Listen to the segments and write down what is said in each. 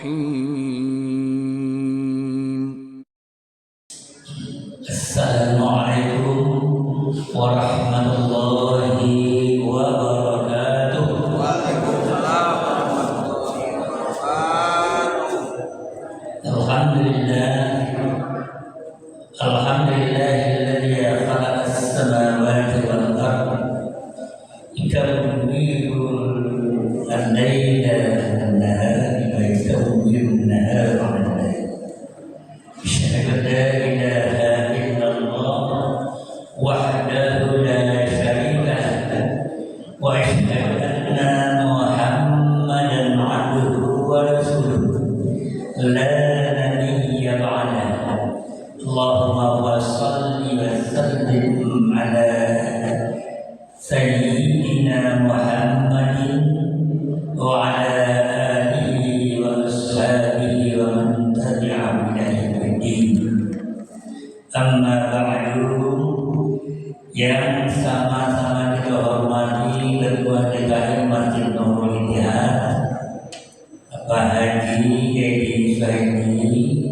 الرحيم. السلام عليكم ورحمة الله وبركاته. Waalaikumsalam warahmatullahi wabarakatuh. Alhamdulillahilladzi khalaqa as-samawati wal ardh yukawwirul al-laila wan-nahara wa yukawwirun nahara wan-laila. Asyhadu an la ilaha illallah wahdahu la syarika lahu wa asyhadu anna Muhammadan 'abduhu wa rasuluhu la nabiyya ba'dahu. Allahumma shalli wa sallim ala sayyidina Muhammadin wa ala alihi wa ashabihi wa man tabi'ahum ila yaumil din. Amma ba'du, yang sama-sama kita hormati Ketua DKM Masjid Nurul Ittihad Bapak Haji Edi Suhaimi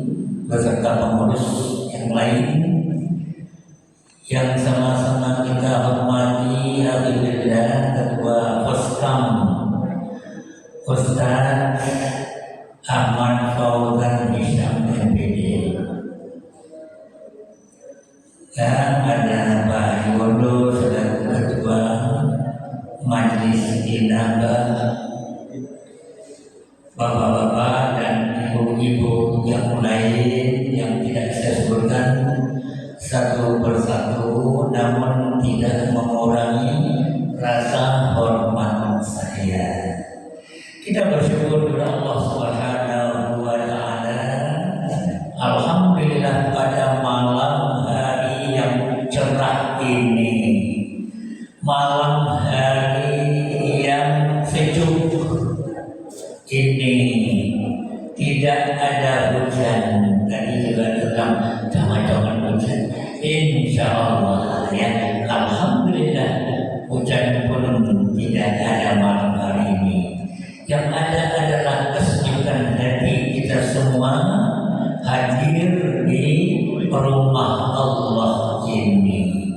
beserta pengurus yang lain, yang sama-sama kita hormati Alhamdulillah Ketua Poskam Ustaz Ahmad Fauzan Hisham MPD, dan ada Pak Iwodo selaku Ketua Majelis Inaba, bapak-bapak dan ibu-ibu yang lain yang tidak saya sebutkan satu persatu, namun tidak mengurangi rasa hormat saya. Kita bersyukur kepada Allah Subhanahu wa taala. Alhamdulillah pada malam hari yang cerah ini, malam hari yang sejuk ini, tidak ada hujan. Tadi juga bilang jangan hujan. Insya Allah ya, alhamdulillah hujan pun tidak ada malam hari ini. Yang ada adalah kesejukan hati kita semua hadir di rumah Allah ini.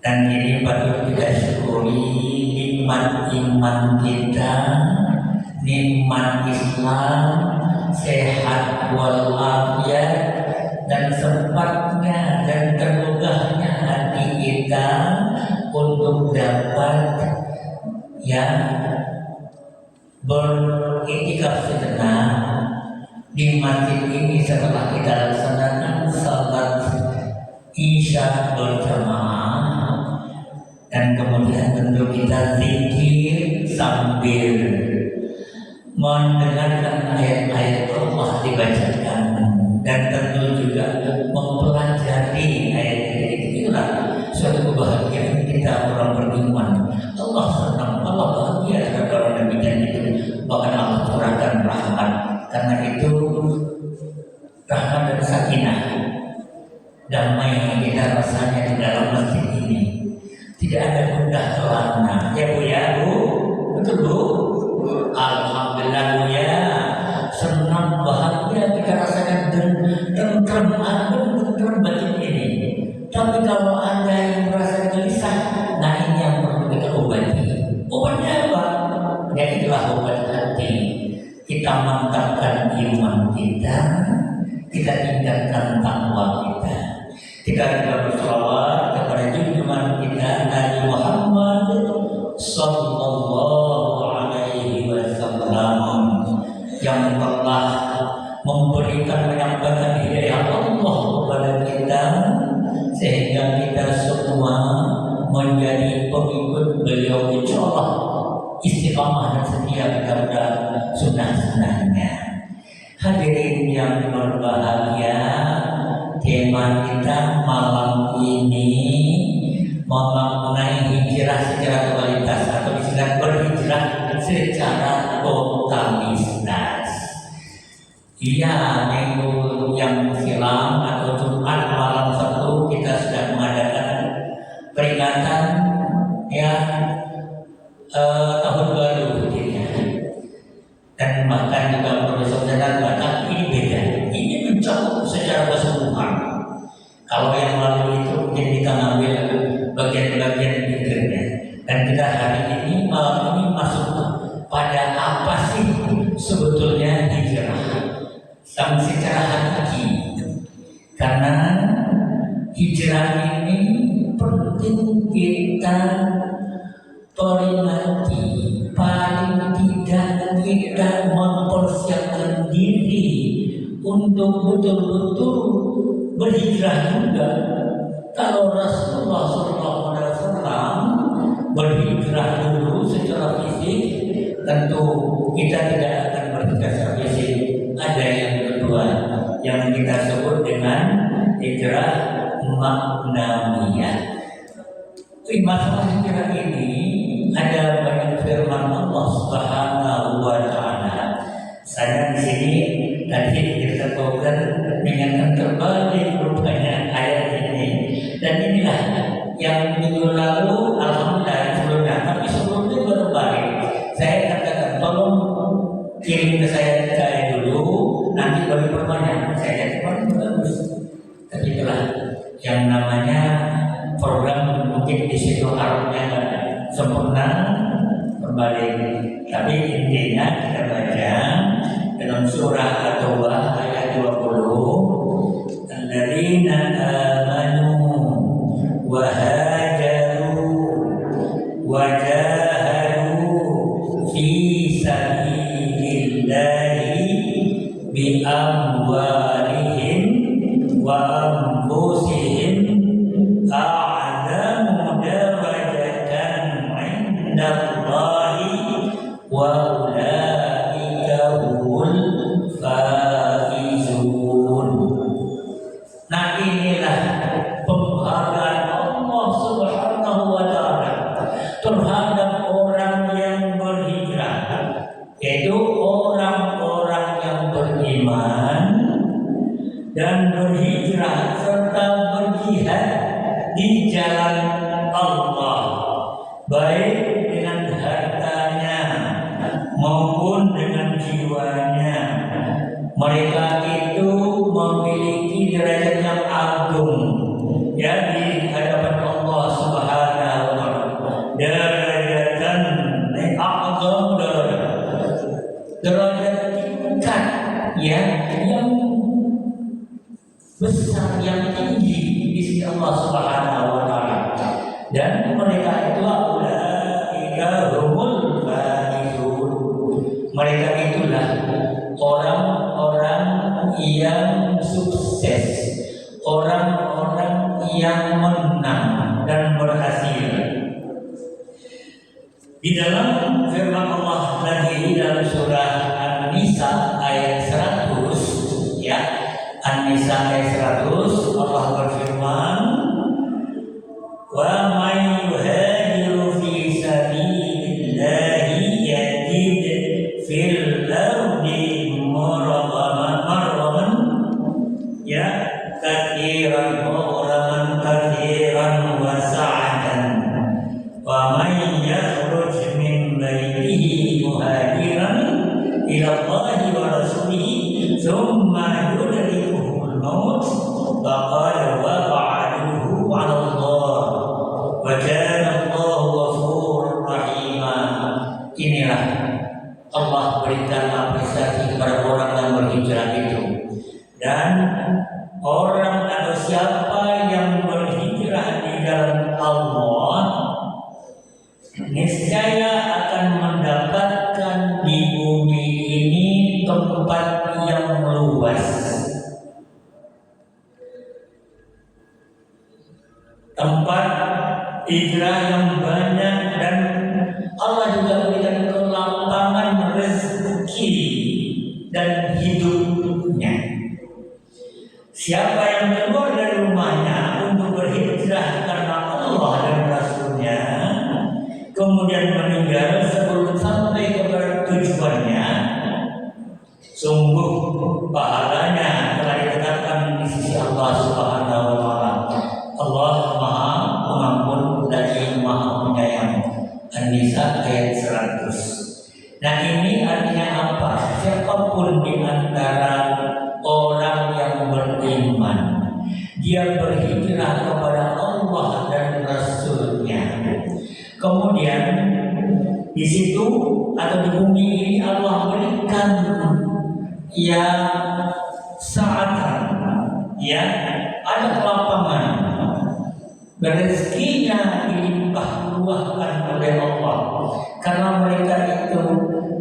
Dan ini patut kita syukuri nikmat iman kita, nikmat Islam, sehat walafiat, dan sempatnya dan tergugahnya hati kita untuk dapat beriktikaf sejenak di masjid ini setelah kita laksanakan salat Isya berjamaah, dan kemudian tentu kita zikir sambil mendengarkan ayat-ayat Allah dibacakan, dan tentu juga mempelajari ayat-ayat itulah suatu kebahagiaan kita orang beriman. Allah senang, Allah bahagia terhadap orang demikian itu, bahkan Allah curahkan rahmat. Karena itu rahmat dan sakinah, damai yang kita rasanya di dalam masjid ini, tidak ada gundah kelana. Ya Bu, ya Bu, betul Bu. Alhamdulillah Bu ya, senang bahagia kita rasakan dan tentrem masjid ini. Tapi kalau Anda yang merasa gelisah, nah ini yang perlu kita obati. Obatnya apa? Ya itulah obat hati. Kita mantapkan iman kita, kita tingkatkan takwa kita. Kita berselawat kepada junjungan kita Nabi Muhammad sallallahu alaihi wasallam yang telah memberikan menyampaikan hidayah Allah kepada kita, sehingga kita semua menjadi pengikut beliau, insyaallah istiqamah dan setia kepada sunnah-sunnahnya. Hadirin yang berbahagia, tema kita malam ini mengenai hijrah secara totalitas atau istilah berhijrah secara totalitas. Iya, minggu yang silam atau Jumat malam Sabtu kita sudah mengadakan peringatan tahun baru, dan bahkan juga Profesor Kalau yang lalu itu mungkin kita ngambil bagian-bagian pikirnya. Dan kita hari ini malam ini masuk pada apa sih sebetulnya hijrah secara hakiki. Karena hijrah ini penting kita peringati, paling tidak kita mempersiapkan diri untuk betul-betul berhijrah juga. Kalau Rasulullah SAW berhijrah dulu secara fisik, tentu kita tidak akan berhijrah secara fisik. Ada yang kedua yang kita sebut dengan hijrah maknawiyah. Di masalah hijrah ini ada banyak firman Allah Subhanahu wa Ta'ala. Saya di sini tadi disebutkan dengan terbalik rupanya ayat ini, dan inilah yang minggu lalu alhamdulillah sebelumnya, tapi sebelumnya berbalik. Saya katakan tolong kirim ke saya dulu, nanti bagi perbanyak. Saya cuma bagus. Tapi itulah yang namanya program, mungkin di situ arahnya sempurna kembali. Tapi intinya kita baca dalam surah At-Taubah ayat 20, alladzina amanu wa hajaru wa jahadu fi sabilillahi bi amwalihim wa anfusihim a'zamu darajatan 'indallahi wa ulaika humul faizun. Nah, inilah penghargaan Allah Subhanahu wa Ta'ala terhadap orang yang berhijrah, yaitu orang-orang yang beriman dan berhijrah serta berjihad di jalan Allah, baik dengan hartanya maupun dengan jiwanya. Mereka itu memiliki derajat yang agung, ya, di hadapan Allah Subhanahu wa Ta'ala. Derajatan a'zam, derajat tingkat yang besar, yang tinggi di sisi Allah Subhanahu wa Ta'ala. Dan mereka itu ulaika humul faizun. Mereka itulah orang-orang yang sukses, orang-orang yang menang dan berhasil. Di dalam firman Allah lagi dalam surah An-Nisa ayat 100, ya, An-Nisa ayat 100, Allah berfirman, wa may yuhajiru fi sabilillahi yajid fil ardi maraman, ya, katsiran wa sa'atan, wa may yakhruj min baitihi muhajiran ila Allah wa rasulihi thumma yudrikuhu al-maut faqad waqa'a ajruhu 'ala Allah wa kana Allahu ghafurur rahim. Inilah Allah berikan apresiasi kepada orang yang berhijrah itu. Dan orang atau siapa yang berhijrah di dalam Allah niscaya akan mendapatkan di bumi ini tempat yang luas, tempat hijrah yang banyak, dan Allah juga berikan kelapangan rezeki dan hidupnya. Siapa yang keluar dari rumahnya untuk berhijrah karena Allah dan Rasulnya, kemudian meninggal sebelum sampai kepada tujuannya, sungguh pahalanya telah ditetapkan di sisi Allah Subhanahu wa Ta'ala. Allah Maha Pengampun lagi Maha Penyayang. An-Nisa ayat 100. Nah, ini artinya apa? Siapapun di antara orang yang beriman, dia berhijrah kepada Allah dan Rasul-Nya. Kemudian di situ atau di bumi ini Allah berikan yang saatan, ya, ada kelapangan, rezekinya dilimpah ruahkan oleh Allah karena mereka itu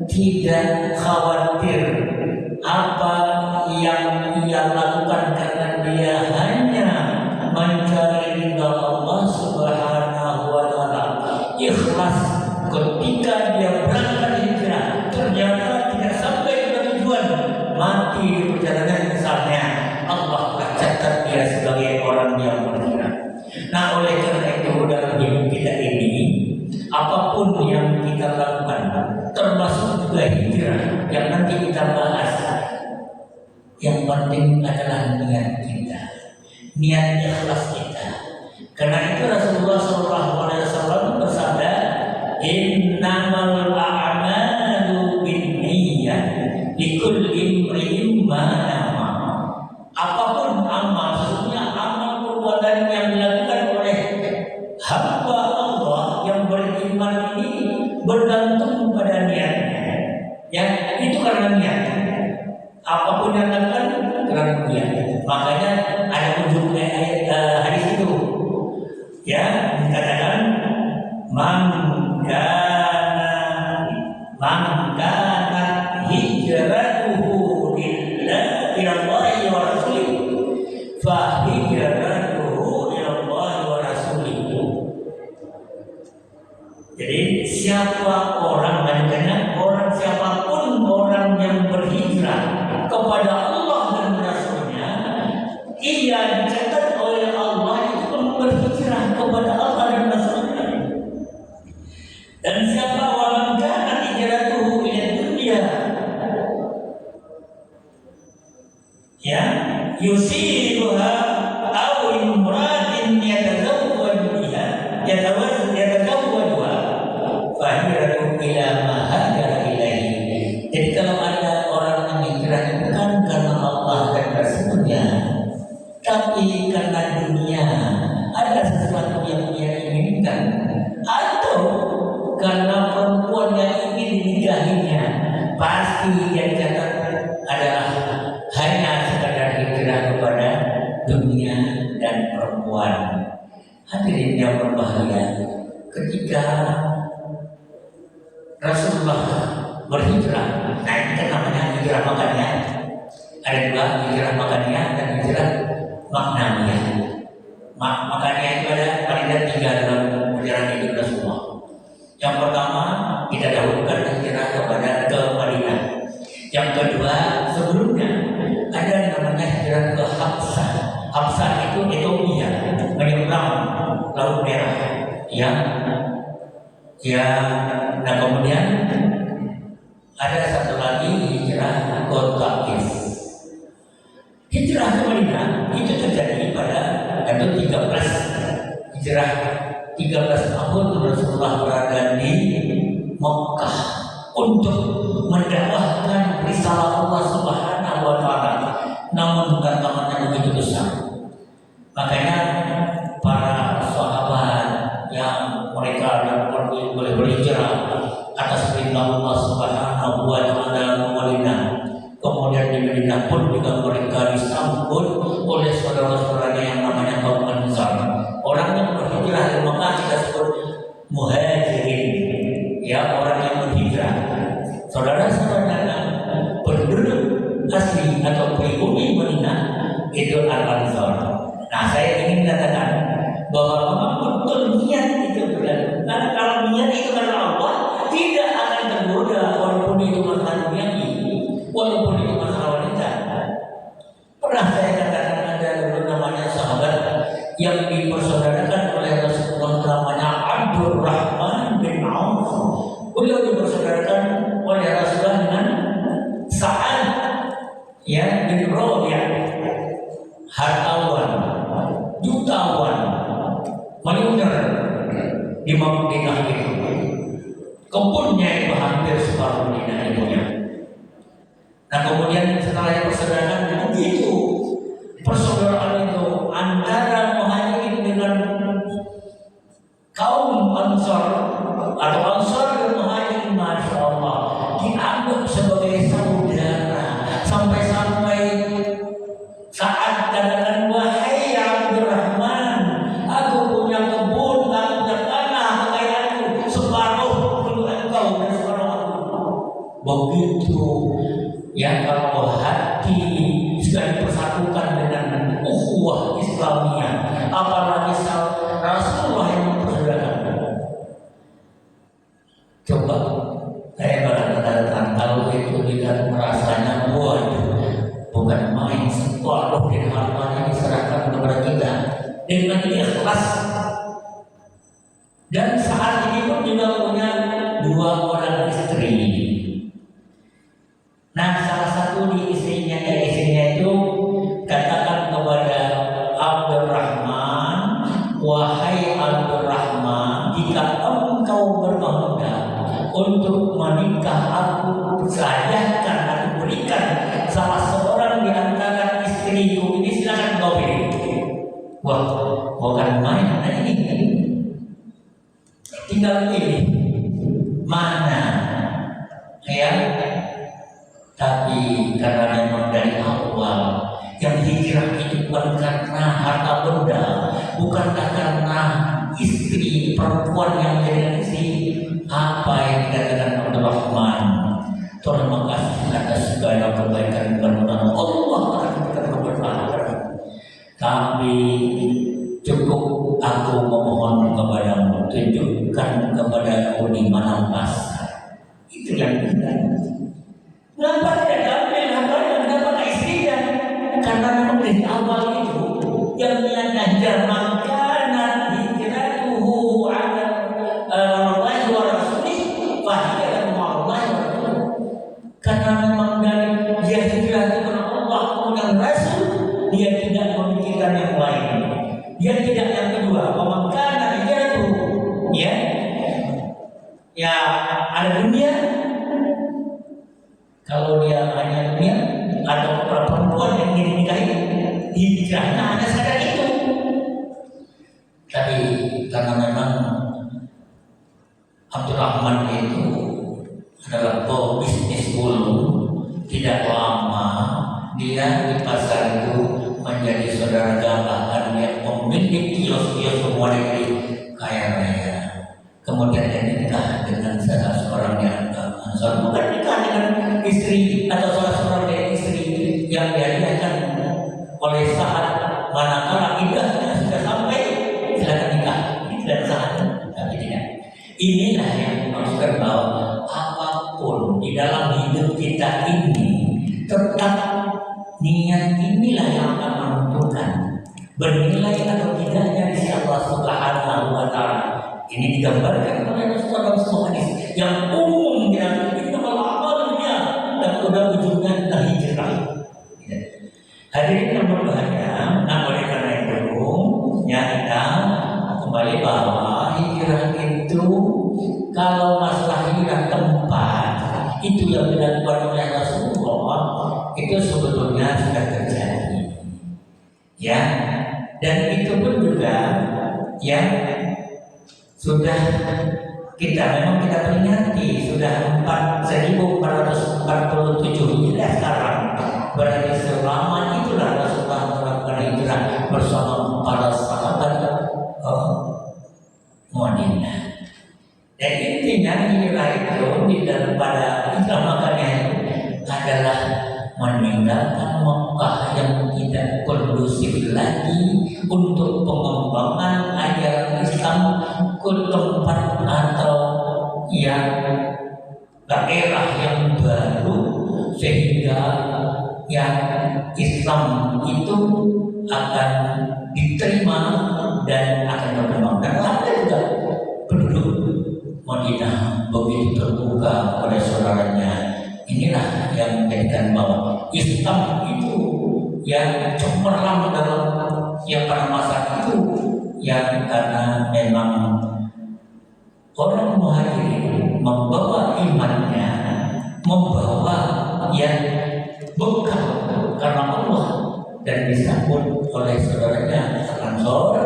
tidak khawatir apa yang ia lakukan karena dia hanya mencari ridha Allah Subhanahu wa taala. Ikhlas ketika dia berangkat hijrah ternyata tidak sampai ke tujuan, mati di perjalanan misalnya, Allah catat dia sebagai orang yang berhijrah. Nah, oleh karena itu dalam hidup kita ini apapun yang kita lakukan termasuk juga hijrah yang nanti kita bahas, yang penting adalah niat kita, niat ikhlas kita. Karena itu Rasulullah SAW bersabda, innamal a'malu binniyah likulli imri'in ma nawa. Apapun amal, sesungguhnya amal perbuatan yang dilakukan oleh hamba Allah yang beriman ini bergantung pada niatnya. Ya, itu karena niat. Apapun yang dilakukan karena niat. Makanya ada ujung ayat hadis itu, ya, dikatakan man kana hijratuhu ila Allah wa rasulih fa hijratuhu ila Allah wa rasulih. Jadi siapa orang, makanya orang siapapun orang yang berhijrah kepada Allah dan Rasulnya, ia dicatat oleh Allah itu berhijrah kepada Allah dan Rasulnya. Dan siapa waman kana hijratuhu ila dunya, ya, yusibuha aw imratin yatazawwaju biha yatazawwajuha fa hijratuhu ila ma hajara ilaihi. Jadi kalau ada orang yang hijrah bukan karena Allah dan Rasulnya, tapi karena dunia, ada sesuatu yang dia inginkan, atau karena perempuan yang ingin dinikahinya, pasti yang dicatat adalah hanya sekadar hijrah kepada dunia dan perempuan. Hadirin yang berbahagia, ketika Rasulullah berhijrah, nah ini kan namanya hijrah makanya. Ada dua, hijrah makanya dan hijrah maknanya. Makanya itu ada tiga dalam perjalanan hidup Rasulullah. Yang pertama, kita dahulukan hijrah ke Madinah. Yang kedua, sebelumnya ada namanya hijrah ke Habsah. Habsah itu Ethiopia, menyeberang Laut Merah. Nah kemudian ada satu lagi hijrah ke Taif. Hijrah ke Madinah itu terjadi pada tahun 13 hijrah, 13 tahun Rasulullah berada di Mekah untuk mendakwahkan risalah Allah Subhanahu wa taala. Namun tantangannya begitu besar. Makanya para sahabat yang mereka boleh berhijrah atas perintah Allah Subhanahu wa taala ke Madinah. Kemudian di Madinah pun juga mereka disambut oleh saudara-saudaranya yang namanya kaum Ansar. Orang yang berhijrah dari Mekah kita sebut muhajirin, ya, orang yang berhijrah. Saudara-saudara penduduk asli atau pribumi Madinah itu Al-Ansar. Nah, saya ingin katakan bahwa memang betul niat itu berlaku. Karena kalau niat itu karena Allah, tidak akan tergoda walaupun itu masalah duniawi, walaupun itu masalah wanita. Pernah saya katakan ada dulu namanya sahabat yang dipersaudarakan oleh Rasulullah, namanya Abdurrahman bin Auf. Beliau dipersaudarakan oleh Rasulullah dengan Sa'ad, ya, bin Rabi', hartawan, jutawan, miliuner di Madinah itu. Kebunnya itu hampir separuh Madinah itu. Nah kemudian setelah dipersaudarakan begitu persaudaraan itu ukhuwah Islamiyah, apalagi Rasulullah yang mempersaudarakan. Coba saya barangkali tahu itu kita merasanya waduh, bukan main, separuh dari hartanya diserahkan kepada kita dengan ikhlas. Dan saat ini pun juga punya 2 orang istri. Nah, salah satu di istrinya itu katakan kepada Abdurrahman, wahai Abdurrahman, jika engkau berkehendak untuk menikah, aku sadarkan, aku berikan salah seorang di antara istriku ini, silakan kau pilih. Wah, bukan main ini. Tinggal pilih mana, ya. Tapi karena memang dari awal yang hijrah itu bukan karena harta benda, bukankah karena istri perempuan yang menjadi istri. Apa yang dikatakan Abdurrahman, terima kasih atas segala kebaikan dan Allah akan memberikan keberkahan. Tapi cukup aku memohon kepadamu, tunjukkan kepadaku di mana pasar. Itu yang benar. Kenapa tidak ambil hartanya, kenapa istrinya? Karena memang dari awal itu yang niatnya hijrah, makana hijratuhu ala Allah wa rasulih fahiyah Allah wa rasulih. Karena memang dari dia hijrah kepada Allah dan Rasul, dia tidak memikirkan yang lain. Dia tidak yang kedua, makana hijratuhu, ya ada dunia. Kalau dia hanya dunia, ada perempuan yang dinikahi, hijrahnya hanya sekadar itu. Tapi karena memang Abdurrahman itu adalah bisnis dulu, tidak lama dia di pasar itu menjadi saudara bahkan dia pemilik kios-kios semua negeri kaya raya. Kemudian dia nikah dengan salah seorang yang Ansar, bukan nikah dengan istri atau salah seorang dari istri yang diadakan oleh saat manakala idahnya sudah sampai silakan nikah. Ini tidak saat, tapi tidak. Inilah yang dimaksudkan bahwa apapun di dalam hidup kita ini tetap niat inilah yang akan menentukan bernilai atau tidaknya di sisi Allah Subhanahu wa Ta'ala. Ini digambarkan oleh Rasulullah SAW yang umum yang itu kalau amalnya dan udah ujungnya hijrah. Hadirin yang berbahagia, nah oleh karena itu kita kembali bahwa hijrah itu kalau masalah hijrah tempat itu yang dilakukan oleh Rasulullah itu sebetulnya sudah terjadi, ya. Dan itu pun juga yang sudah memang kita peringati sudah 1447 hijrah sekarang. Berarti selama itulah Rasulullah melakukan hijrah bersama para sahabat Madinah. Dan intinya hijrah itu di dalam pada hijrah makanya adalah meninggalkan Mekah yang tidak kondusif lagi untuk pengembangan ajaran Islam ke tempat atau yang daerah yang baru, sehingga yang Islam itu akan diterima dan akan berkembang. Dan ada juga penduduk Madinah begitu terbuka pada saudaranya. Inilah yang menjadikan bahwa Islam itu yang cemerlang dalam yang pada masa itu, yang karena memang orang Muhajirin membawa imannya, membawa yang bekal karena Allah dan disambut oleh saudaranya Ansor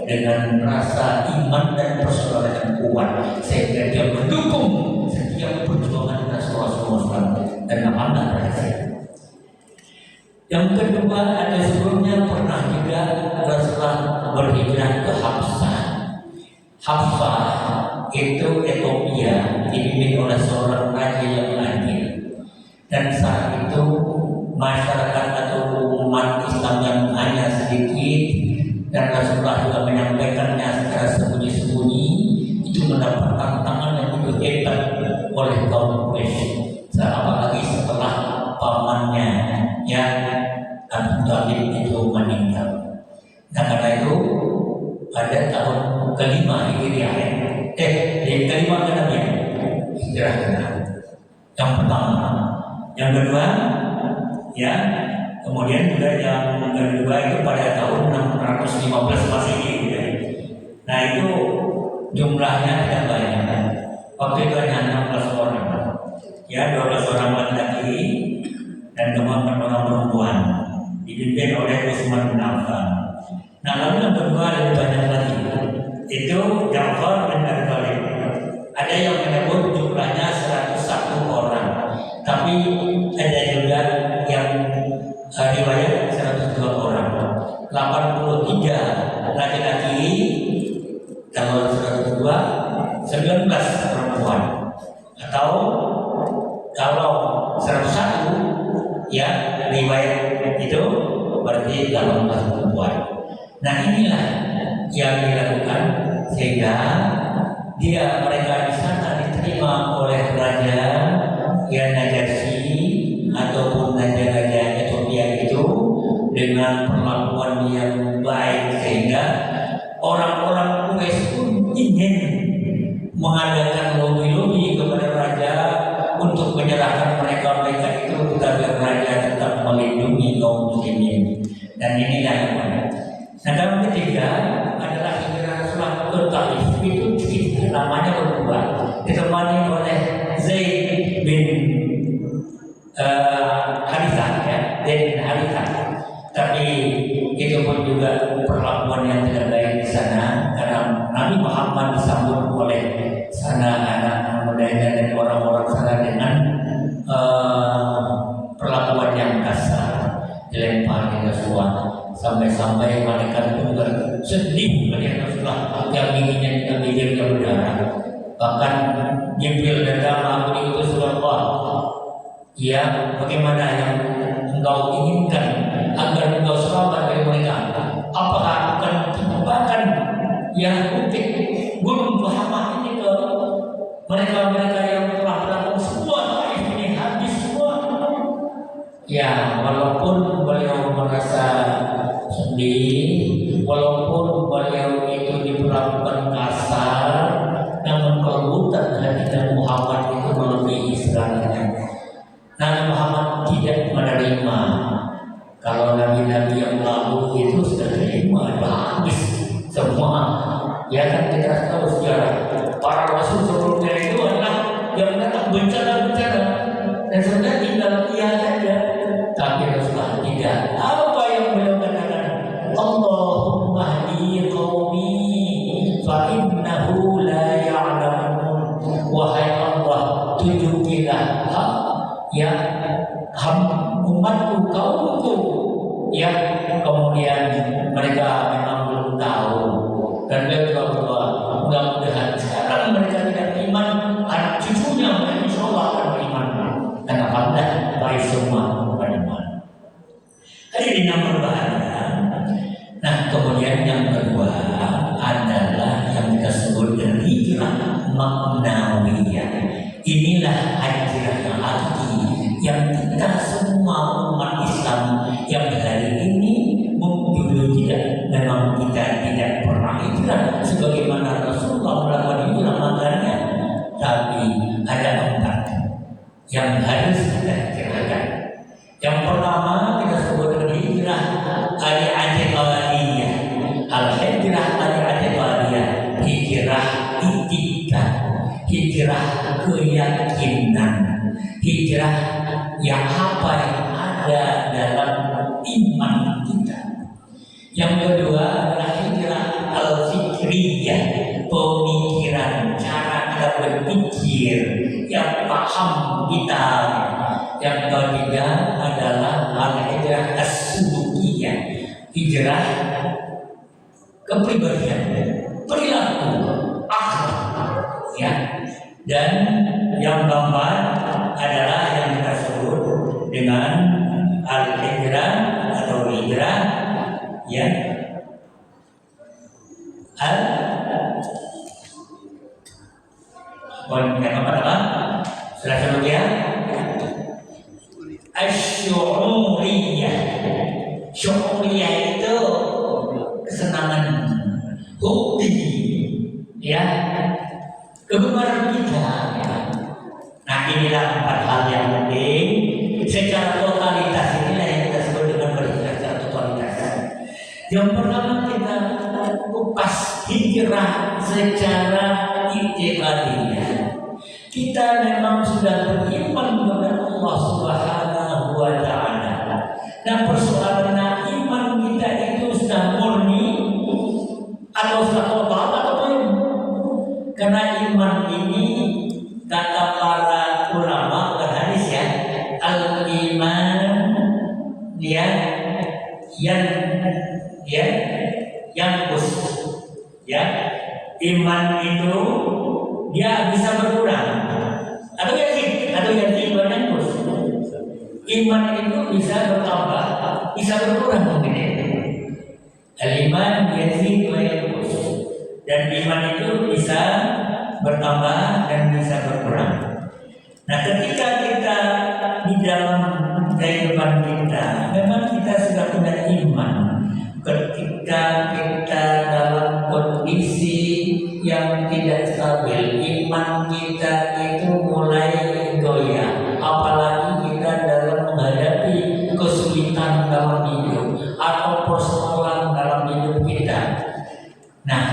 dengan rasa iman dan persaudaraan kuat, sehingga dia mendukung setiap perjuangan Rasulullah SAW dan amanah berhasil. Yang kedua, ada sebelumnya pernah juga Rasulullah berhijrah ke Hafsah. Hafsah itu Ethiopia, dipimpin oleh seorang raja yang adil. Dan saat itu masyarakat atau umat Islam yang hanya sedikit masjid dan Rasulullah juga menyampaikannya secara sembunyi-sembunyi, itu mendapat tantangan yang begitu hebat oleh kaum Quraisy. Apalagi setelah pamannya ya Abu Talib itu meninggal. Nah karena itu pada tahun kelima Hijriah, kelima Nabi hijrah yang pertama, yang kedua ya, kemudian juga yang kedua itu pada tahun 615 Masehi ya. Nah itu jumlahnya tidak banyak, waktu itu hanya 16 orang ya, 12 orang laki-laki dan 4 orang perempuan, dipimpin oleh Utsman bin Affan. Nah lalu yang kedua lebih banyak lagi, itu Ja'far bin Abi Thalib. Ada yang menyebut jumlahnya 101 orang, tapi ada juga yang riwayat 102 orang. 83 laki-laki, kalau 102 19 perempuan, atau kalau 101 ya riwayat itu berarti 18 perempuan. Nah inilah yang dilakukan sehingga mereka di sana diterima oleh raja ya Najasyi ataupun raja-raja Ethiopia itu dengan perlakuan yang baik, sehingga orang-orang Quraisy pun ingin mengadakan lobi-lobi kepada raja untuk menyerahkan mereka itu, tetapi raja tetap melindungi kaum muslimin. Dan inilah yang mana. Nah dalam ketiga adalah hijrah Rasulullah ke Taif, itu namanya berdua, ditemani oleh Zaid bin Harithah ya, Zaid bin Harithah. Tapi itu pun juga perlakuan yang tidak baik di sana, karena Nabi Muhammad disambut oleh sana anak mudanya dan orang-orang sana dengan perlakuan yang kasar, dilempar di Rasulullah. Sampai-sampai malaikat pun sedih melihat Rasulullah yang giginya berdarah. Bahkan Jibril datang, aku diutus Allah. Ya, bagaimana yang engkau inginkan agar engkau selamat dari mereka? Apakah akan terbakar yang bukit gunung Muhammad ini ke mereka-mereka yang telah melakukan semua ini habis semua? Ya, walaupun beliau merasa sedih, walaupun beliau itu diperlakukan kasar, namun kelembutan hati Nabi Muhammad itu melebihi segalanya. Nabi Muhammad tidak menerima. Kalau nabi-nabi yang lalu itu sudah terima, habis semua. Ya kan kita tahu sejarah para rasul sebelumnya itu adalah yang datang bencana-bencana dan sudah tinggal dia saja. Tapi Rasulullah tidak. Apa yang beliau katakan? Allahumma hdi qaumi fa innahu la ya'lamun. Wahai Allah, tunjukilah ya umatku, kaumku ya, kemudian mereka memang belum tahu, dan beliau juga berdoa mudah-mudahan sekarang mereka tidak beriman, anak cucunya mereka insya Allah akan beriman, dan alhamdulillah baik semua beriman. Hadirin yang berbahagia. Nah kemudian yang kedua adalah yang kita sebut dengan hijrah maknawiyah. Inilah hijrah yang hakiki yang kita semua umat Islam yang hari ini dulu memang kita tidak pernah hijrah sebagaimana Rasulullah melakukan hijrah makanya, tapi ada 4 yang harus kita hijrahkan. Yang pertama kita sebut dengan hijrah al-i'tiqadiyah, al-hijrah al-i'tiqadiyah, hijrah itikad, hijrah keyakinan, hijrah yang apa yang ada dalam iman kita. Yang kedua adalah hijrah al-fikriyah, pemikiran, cara kita berpikir yang paham kita. Yang ketiga adalah al-hijrah as-sulukiyah, hijrah kepribadian, perilaku, akhlak ya. Dan yang keempat adalah yang kita sebut dengan al-hijrah atau hijrah ya al apa? Sudah sebut ya. Asy'uriyah. Syu'uriyah itu kesenangan, hobi, ya, kegemaran kita. Ya. Nah, inilah 4 hal yang penting. Secara totalitas inilah yang kita sebut dengan berhijrah secara totalitas. Yang pertama kita kupas hijrah secara i'tiqadiyah. Kita memang sudah beriman kepada Allah Subhanahu wa Ta'ala. Nah, persoalannya iman kita itu sudah murni atau sudah total atau belum? Karena iman ini kata para ulama hadis ya, al-iman dia yang ya, iman itu dia bisa berkurang atau yazid berkus. Iman itu bisa bertambah, bisa berkurang mungkin ya. Al-iman yazid wa yanqus. Dan iman itu bisa bertambah dan bisa berkurang. Nah, ketika kita di dalam kehidupan kita, memang kita sudah punya iman. Ketika kita dalam kondisi yang tidak stabil, iman kita itu mulai goyah. Apalagi kita dalam menghadapi kesulitan dalam hidup atau persoalan dalam hidup kita. Nah,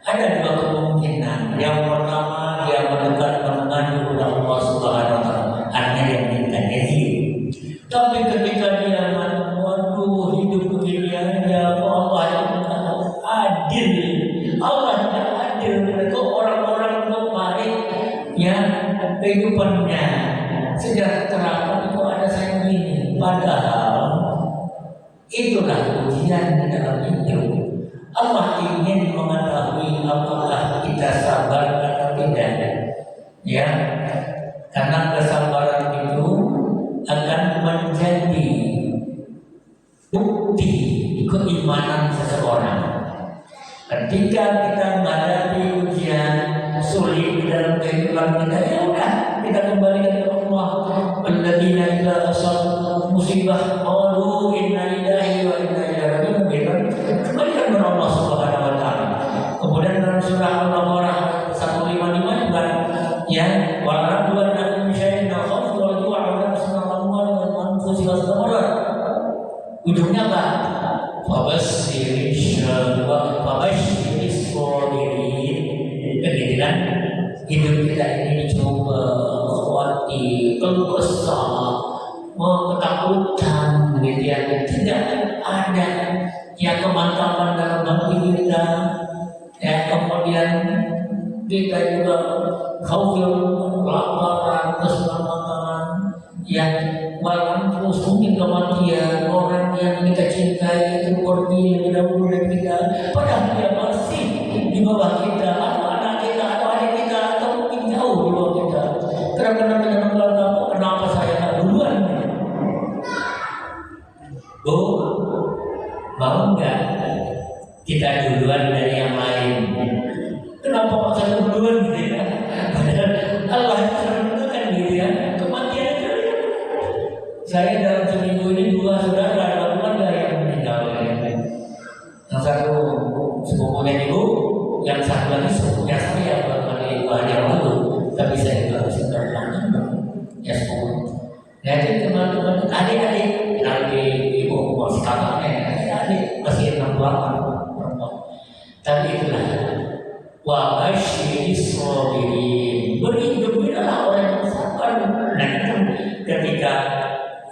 ada 2 kemungkinan. Yang pertama, dia mendekat mengadu kepada Allah Subhanahu wa Ta'ala, artinya dia minta izin. Tapi ketika dia waduh hidup begini aja, Allah itu adil. Allah tidak adil. Mereka orang-orang itu baik, ya, kehidupannya sejahtera. Itu ada saya begini. Padahal itulah ujian di dalam hidup. Allah ingin mengetahui apakah kita sabar atau tidak, ya, karena kesabaran itu akan menjadi bukti keimanan seseorang. Ketika kita menghadapi ujian sulit di dalam kehidupan kita, ya udah kita kembalikan ke Allah. Alladzina idza asabatuhum musibah qalu inna lillahi wa inna ilaihi raji'un. Kembalikan kepada Allah Subhanahu wa Ta'ala. Kemudian dalam surah Al-Baqarah 155 juga, ya, wa dua dan syai'in khawf wal ju'a wa nafsun wa anfusi wasamarat. Ujungnya apa? Fabashiris sabirin. Begitu kan? Hidup kita ini dicoba, khawatir, keluh kesah, ketakutan, gitu ya. Tidak ada yang kemantapan dalam hati kita, ya. Kemudian kita juga khawatir, kelaparan, keselamatan, ya. Walaupun mungkin kematian orang yang kita cintai itu pergi lebih dahulu dari kita, padahal dia masih di bawah kita, atau anak kita, atau adik kita, atau mungkin jauh di bawah kita. Kenapa saya tak duluan? Mau enggak kita duluan dari yang lain? Kenapa saya duluan gitu ya? Padahal Allah menentukan gitu ya, kematian itu. Saya dalam seminggu ini 2 saudara ada keluarga yang meninggal. Yang satu sepupunya ibu, yang satu lagi sepupunya saya kali 2 hari yang lalu. Tapi saya juga bisa terangkan, ya sepupu. Jadi teman-teman, adik-adik, ibu masih kakaknya, adik masih 68 perempuan. Tapi itulah wa basyiris sabirin. Bergembiralah orang yang sabar. Nah, itu ketika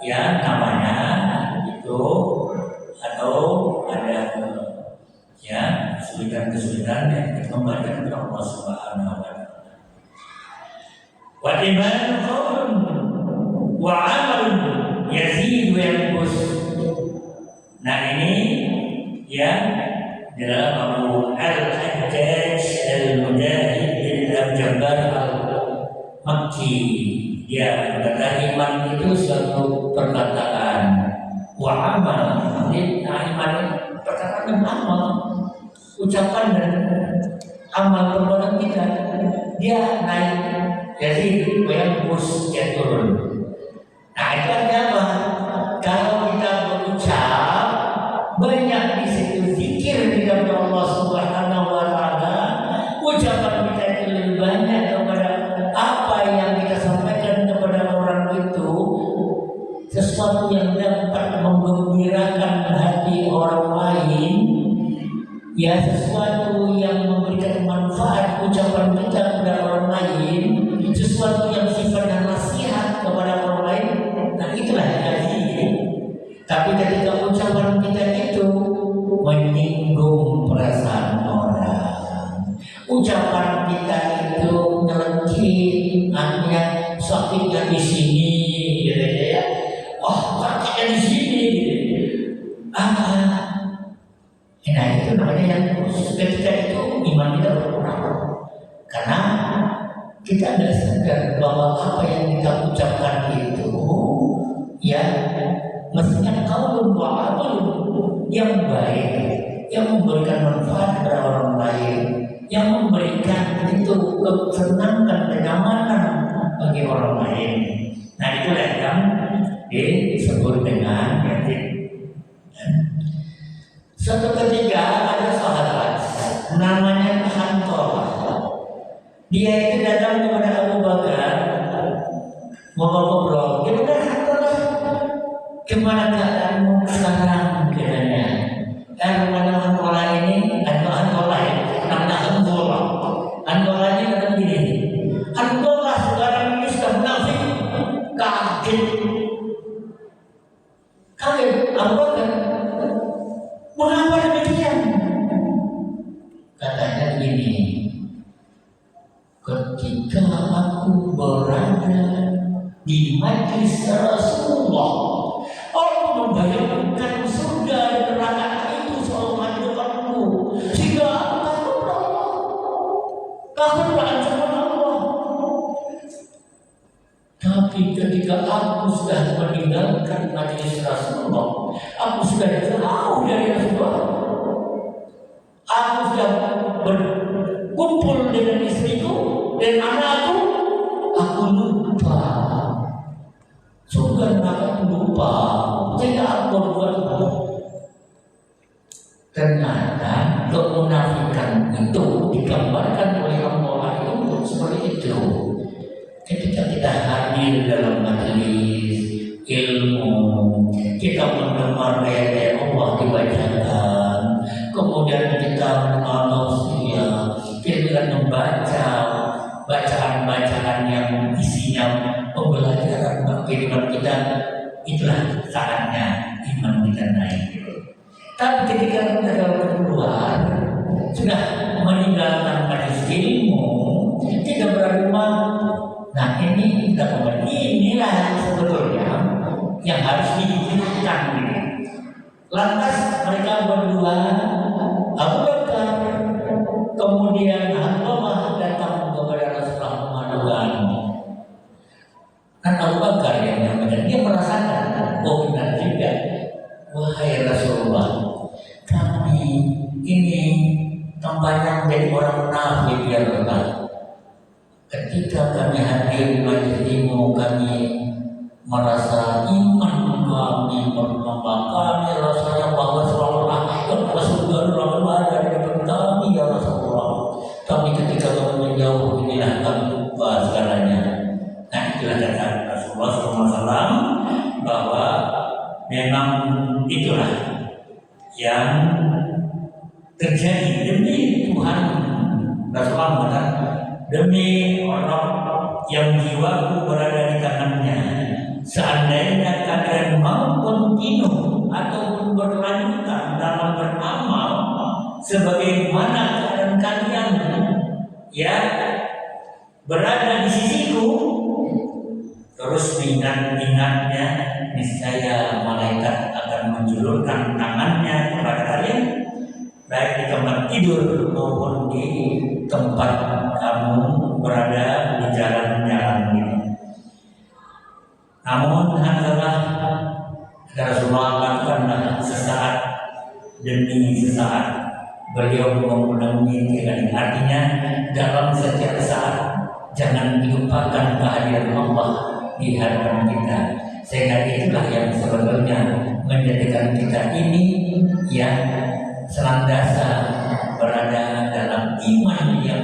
ya namanya itu atau ada ya kesulitan yang kita kembalikan kepada Allah Subhanahu wa Ta'ala. Wa iman qaulun wa amalun yazid wa yanqus. Nah, ini ya dalam Abu Al-Hajjaj Al-Mujahid bin Al-Jabbar Al-Makki, ya, berkata iman itu suatu perkataan, wa amal. Iman perkataan dan amal. ucapan dan amal perbuatan kita, dia naik. Jadi yang bus dia turun. Nah itu artinya apa? Kalau kita berucap banyak di situ zikir di dalam Allah Subhanahu wa Ta'ala, ucapan kita itu lebih banyak kepada apa yang kita sampaikan kepada orang itu, sesuatu yang dapat menggembirakan hati orang lain, ya sesuatu yang memberikan manfaat ucapan kita kepada orang lain, sesuatu yang sifatnya nasihat kepada orang lain. Nah itulah gaji. Tapi ketika ucapan kita itu menyinggung perasaan orang, ucapan kita itu nyelekit, artinya sakitnya di sini, gitu ya. Oh sakitnya di sini, gitu. Nah itu namanya yang khusus. Ketika itu iman kita berkurang, karena kita tidak sadar bahwa apa yang kita ucapkan itu, ya mestinya kaulun wa amalun yang baik, yang memberikan manfaat kepada orang lain, yang memberikan itu kesenangan, kenyamanan bagi orang lain. Nah itulah yang disebut dengan yatim. Suatu ketika ada sahabat namanya Hantolah. Dia itu datang kepada Abu Bakar ngobrol-ngobrol. Gimana Hantolah? Gimana keadaanmu sekarang kiranya? Dan mana Hantolah ini? Hantolah ya, namanya Hantolah. Hantolah ini kata begini. Hantolah sekarang ini sudah munafik, kaget. Abu Bakar, mengapa demikian? Katanya begini. Ketika aku berada di majlis Rasulullah, aku membayangkan surga dan neraka itu selalu ada depanku, sehingga takut ancaman Allah. Tapi ketika aku sudah meninggalkan majlis Rasulullah, aku sudah jauh dari Rasulullah, aku sudah berkumpul dengan istriku dan anakku, aku lupa surga neraka, aku lupa sehingga aku berbuat itu. Ternyata kemunafikan itu digambarkan oleh Allah itu seperti itu. Ketika kita hadir dalam majelis ilmu, kita mendengar ayat Allah dibacakan, kemudian kita mendengar tausiah, kita membaca bacaan-bacaan yang isinya pembelajaran kehidupan kita, itulah saatnya iman kita naik. Tapi ketika kita keluar, sudah meninggalkan majelis ilmu, tidak beragama. Nah ini kita kembali, inilah sebetulnya yang harus dihidupkan. Lantas mereka berdua, Abu Bakar, kemudian Hantolah datang kepada Rasulullah mengadukan. Kan Abu Bakar yang namanya, dia merasakan, oh benar juga, wahai Rasulullah, kami ini tempatnya menjadi orang munafik ya Rasulullah. Ketika kami hadir di majelis ilmu, kami merasa iman kami bertambah, kami rasanya bahwa seolah-olah surga neraka ada di depan kami ya Rasulullah. Tapi ketika kami menjauh, inilah kami lupa segalanya. Nah itulah kata Rasulullah SAW, bahwa memang itulah yang terjadi demi Tuhan. Rasulullah mengatakan, demi orang yang jiwaku berada di tangannya, seandainya kalian mau kontinu ataupun berlanjutan dalam beramal sebagaimana keadaan kalian ya berada di sisiku, terus ingat-ingatnya, niscaya malaikat akan menjulurkan tangannya kepada kalian, baik di tempat tidur maupun di tempat kamu berada di jalan-jalan ini. Namun hanyalah Rasulullah katakanlah sesaat demi sesaat, beliau mengulangi artinya dalam setiap saat jangan dilupakan kehadiran Allah di hadapan kita, sehingga itulah yang sebetulnya menjadikan kita ini yang senantiasa berada dalam iman yang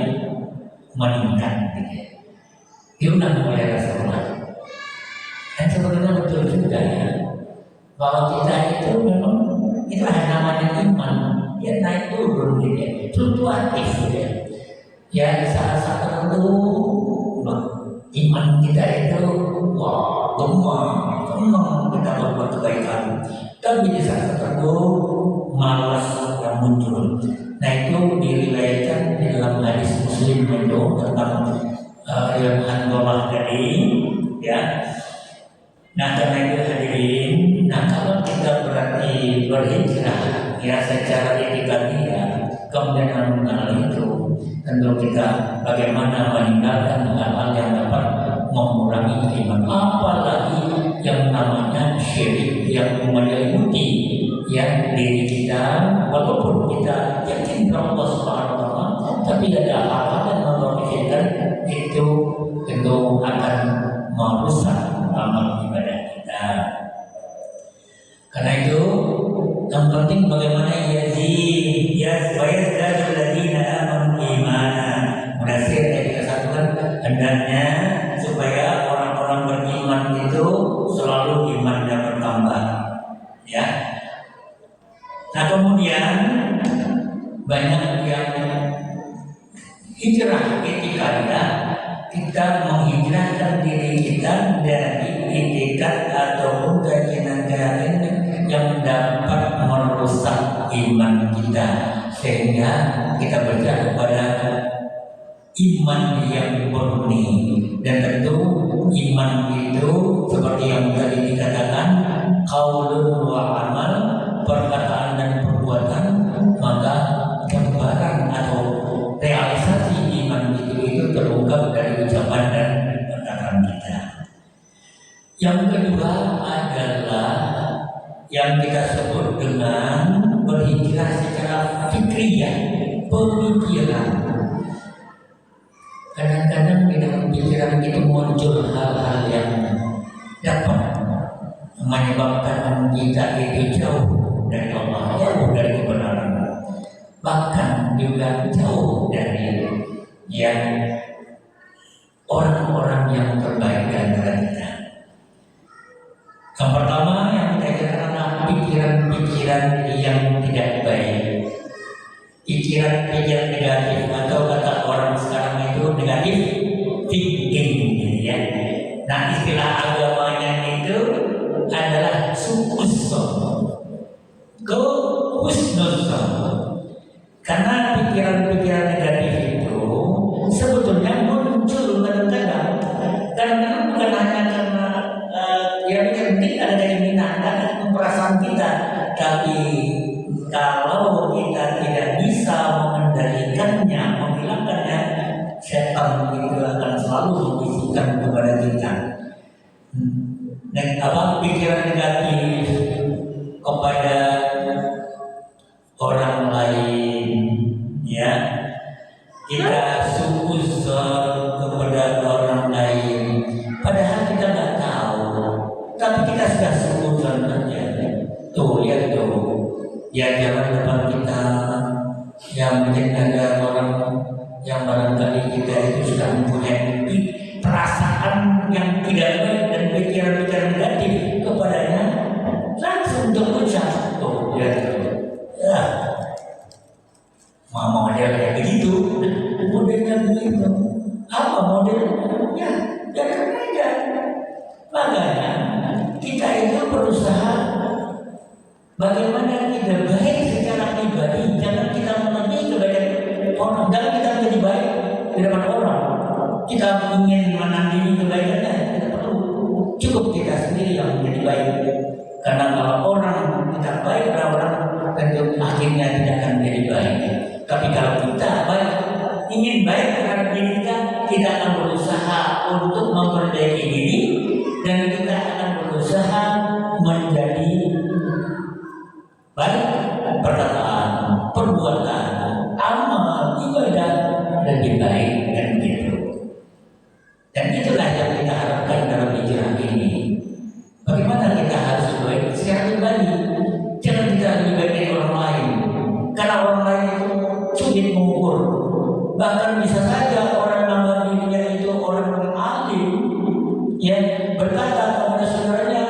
meningkat. Diundang oleh Rasulullah. Dan sebetulnya betul juga ya, bahwa kita itu memang itu ada namanya iman, dia naik turun gitu ya, fluktuatif gitu ya. Ya saat tertentu iman kita itu wah gemar kita berbuat kebaikan, tapi di saat tertentu malas yang muncul. Nah itu diriwayatkan di dalam hadis Muslim itu tentang yang Handolah tadi ya. Nah karena itu hadirin, nah kalau kita berarti berhijrah ya secara itikadiyah, kemudian mengenal itu, tentu kita bagaimana meninggalkan hal-hal yang dapat mengurangi iman, apalagi yang namanya syirik yang menyelimuti ya diri kita, walaupun kita yakin kepada Allah Subhanahu wa Ta'ala, tapi ada hal-hal yang memperhatikan itu tentu akan merusak amal ibadah kita. Karena itu yang penting bagaimana yazdadul ladzina amanu imana. Munasir ayat 1 kan hendaknya supaya orang-orang beriman itu selalu imannya bertambah. Ya. Nah kemudian banyak yang hijrah itikadiyah, kita menghijrahkan diri kita dari itikat ataupun keyakinan-keyakinan yang dapat merusak iman kita, sehingga kita berjalan kepada iman yang murni. Dan tentu iman itu seperti yang tadi dikatakan, qaulun wa amal, perkataan dan perbuatan, maka gambaran atau realisasi iman itu terungkap dari ucapan dan perkataan kita. Yang kedua adalah yang kita sebut dengan berhijrah secara fikriyah, pemikiran. Kadang-kadang di dalam pikiran itu muncul hal-hal yang dapat menyebabkan kita itu jauh dari Allah, jauh dari kebenaran, bahkan juga jauh dari yang orang-orang yang terbaik di antara kita. Yang pertama yang kita katakan adalah pikiran-pikiran yang tidak baik, pikiran-pikiran negatif, atau kata orang sekarang itu negatif thinking, ya. Nah istilah agamanya itu adalah su'uzzon, husnuzon. Karena pikiran-pikiran negatif itu sebetulnya muncul kadang-kadang bukan hanya karena yang penting ada keinginan, ada perasaan kita, tapi kalau kita tidak bisa mengendalikannya, menghilangkannya, setan itu akan selalu membisikkan kepada kita. Dan pikiran negatif kepada orang lain, ya, kita suuzon kepada orang lain, padahal kita nggak tahu, tapi kita sudah suuzon aja. Tuh lihat tuh, ya jangan depan kita yang mungkin ada orang yang barangkali kita itu sudah mempunyai perasaan yang tidak baik dan pikiran-pikiran negatif kepadanya, langsung terucap tuh lihat tuh. Ya, mama dia kayak begitu, modelnya begitu. Apa modelnya? Ya, jangan aja. Makanya kita itu berusaha bagaimana kita baik secara pribadi, jangan kita melebihi kebaikan orang, jangan kita menjadi baik di depan orang. Kita ingin menandingi kebaikannya, tidak perlu. Cukup kita sendiri yang menjadi baik. Karena kalau orang kita baik, orang tentu akhirnya tidak akan menjadi baik. Tapi kalau kita baik, ingin baik terhadap diri kita akan berusaha untuk memperbaiki diri, dan kita akan berusaha menjadi baik perkataan, perbuatan, itu sulit mengukur. Bahkan bisa saja orang nama dirinya itu orang alim yang berkata kepada saudaranya,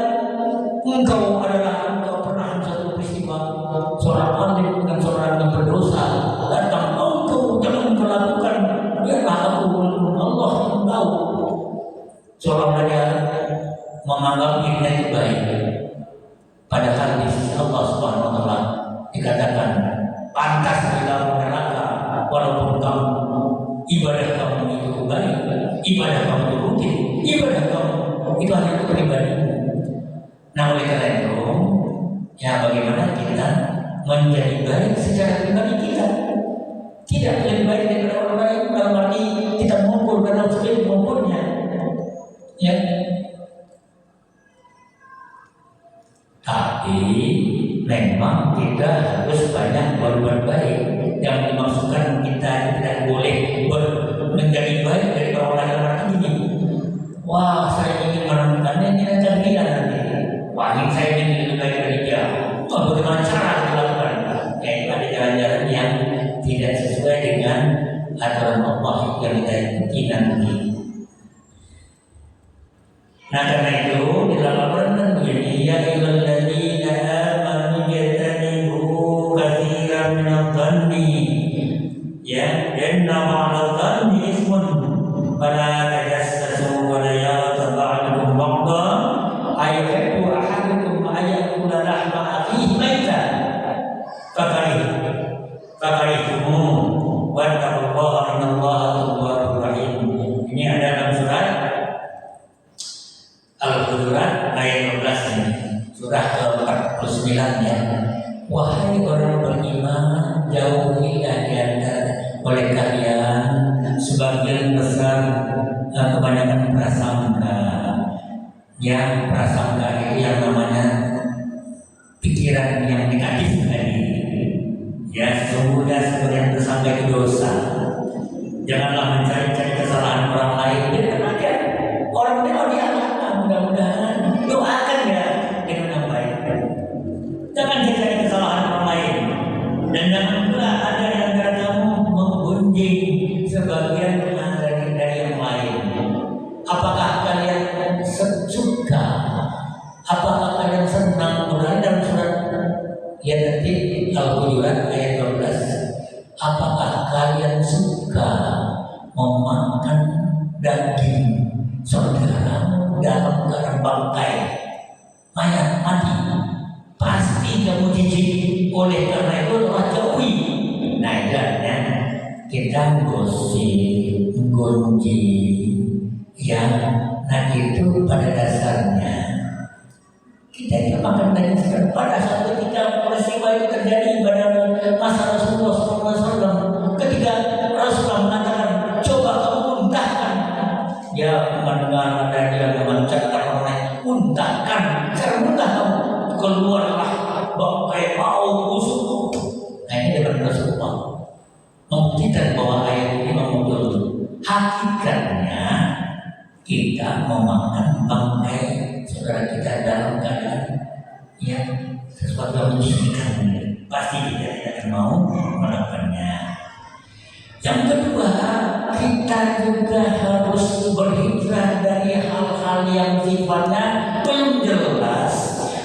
engkau pernah satu peristiwa seorang alim dengan seorang yang berdosa datang, engkau jangan melakukan, biarlah aku Allah yang tahu. Seorang raja menganggap dirinya itu baik, padahal di sisi Allah Subhanahu wa taala dikatakan pantas dalam neraka walaupun kamu ibadah kamu itu baik, ibadah kamu itu rutin, ibadah kamu itu hanya untuk pribadi. Nah oleh karena itu, ya bagaimana kita menjadi baik secara pribadi kita, tidak lebih baik daripada orang lain dalam arti kita mengukur karena sulit mengukurnya, ya. Tapi memang kita harus banyak berbuat baik. Yang dimaksudkan kita tidak boleh menjadi baik dari orang lain arti ini. Wah, saya ingin menemukannya ini akan dia nanti. Wah, ini saya ingin lebih baik dari dia. Oh, bagaimana cara dilakukan? Kayak ada jalan-jalan yang tidak sesuai dengan aturan Allah yang kita ikuti nanti. Nah karena itu di dalam Al-Quran begini, ya ayyuhalladzina amanu jatanibu katsiran minadh-dhanni, ya inna ma'adh-dhanni ismun fala tajassasu wa la yaghtab ba'dukum ba'dhan ayuhibbu ahadukum ayyakula lahma akhihi maytan fakarihtum wattaqullaha innallaha tawwabur rahim. Ini ada dalam surat Al-Hujurat ayat 12 ini, surah ke-49 ya. Wahai orang beriman, jauhilah di antara oleh kalian sebagian besar kebanyakan prasangka. Ya, prasangka itu yang namanya pikiran yang negatif tadi. Ya, sesungguhnya sebagian prasangka itu dosa. Janganlah mencari-cari kesalahan orang lain. Biarkan aja orang itu dia mudah-mudahan doakan ya dengan yang baik. Jangan cari kesalahan orang lain. Dan jangan pula ada di antara kamu menggunjing sebagian dari yang lain. Apakah kalian suka? Apakah kalian senang? Berada dalam surat yang nanti Al-Hujurat ayat 12. Apakah kalian suka memakan daging saudaramu dalam keadaan bangkai mayat mati? Pasti kamu jijik. Oleh karena itu telah jauhi. Nah ibaratnya kita gosip, gunjing, ya. Nah itu pada dasarnya kita itu makan daging saudara. Pada saat ketika peristiwa itu terjadi pada masa Rasulullah SAW, ketika Rasulullah mengatakan coba kamu muntahkan, ya mendengar ada dia memancarkan orang lain, muntahkan, cara muntah kamu, keluarlah bangkai mau busuk. Nah ini dari Rasulullah membuktikan bahwa ayat ini memang hakikatnya kita memakan bangkai saudara kita dalam keadaan yang sesuatu yang menyedihkan, pasti kita tidak akan mau melakukannya. Yang kedua, kita juga harus berhijrah dari hal-hal yang sifatnya belum jelas,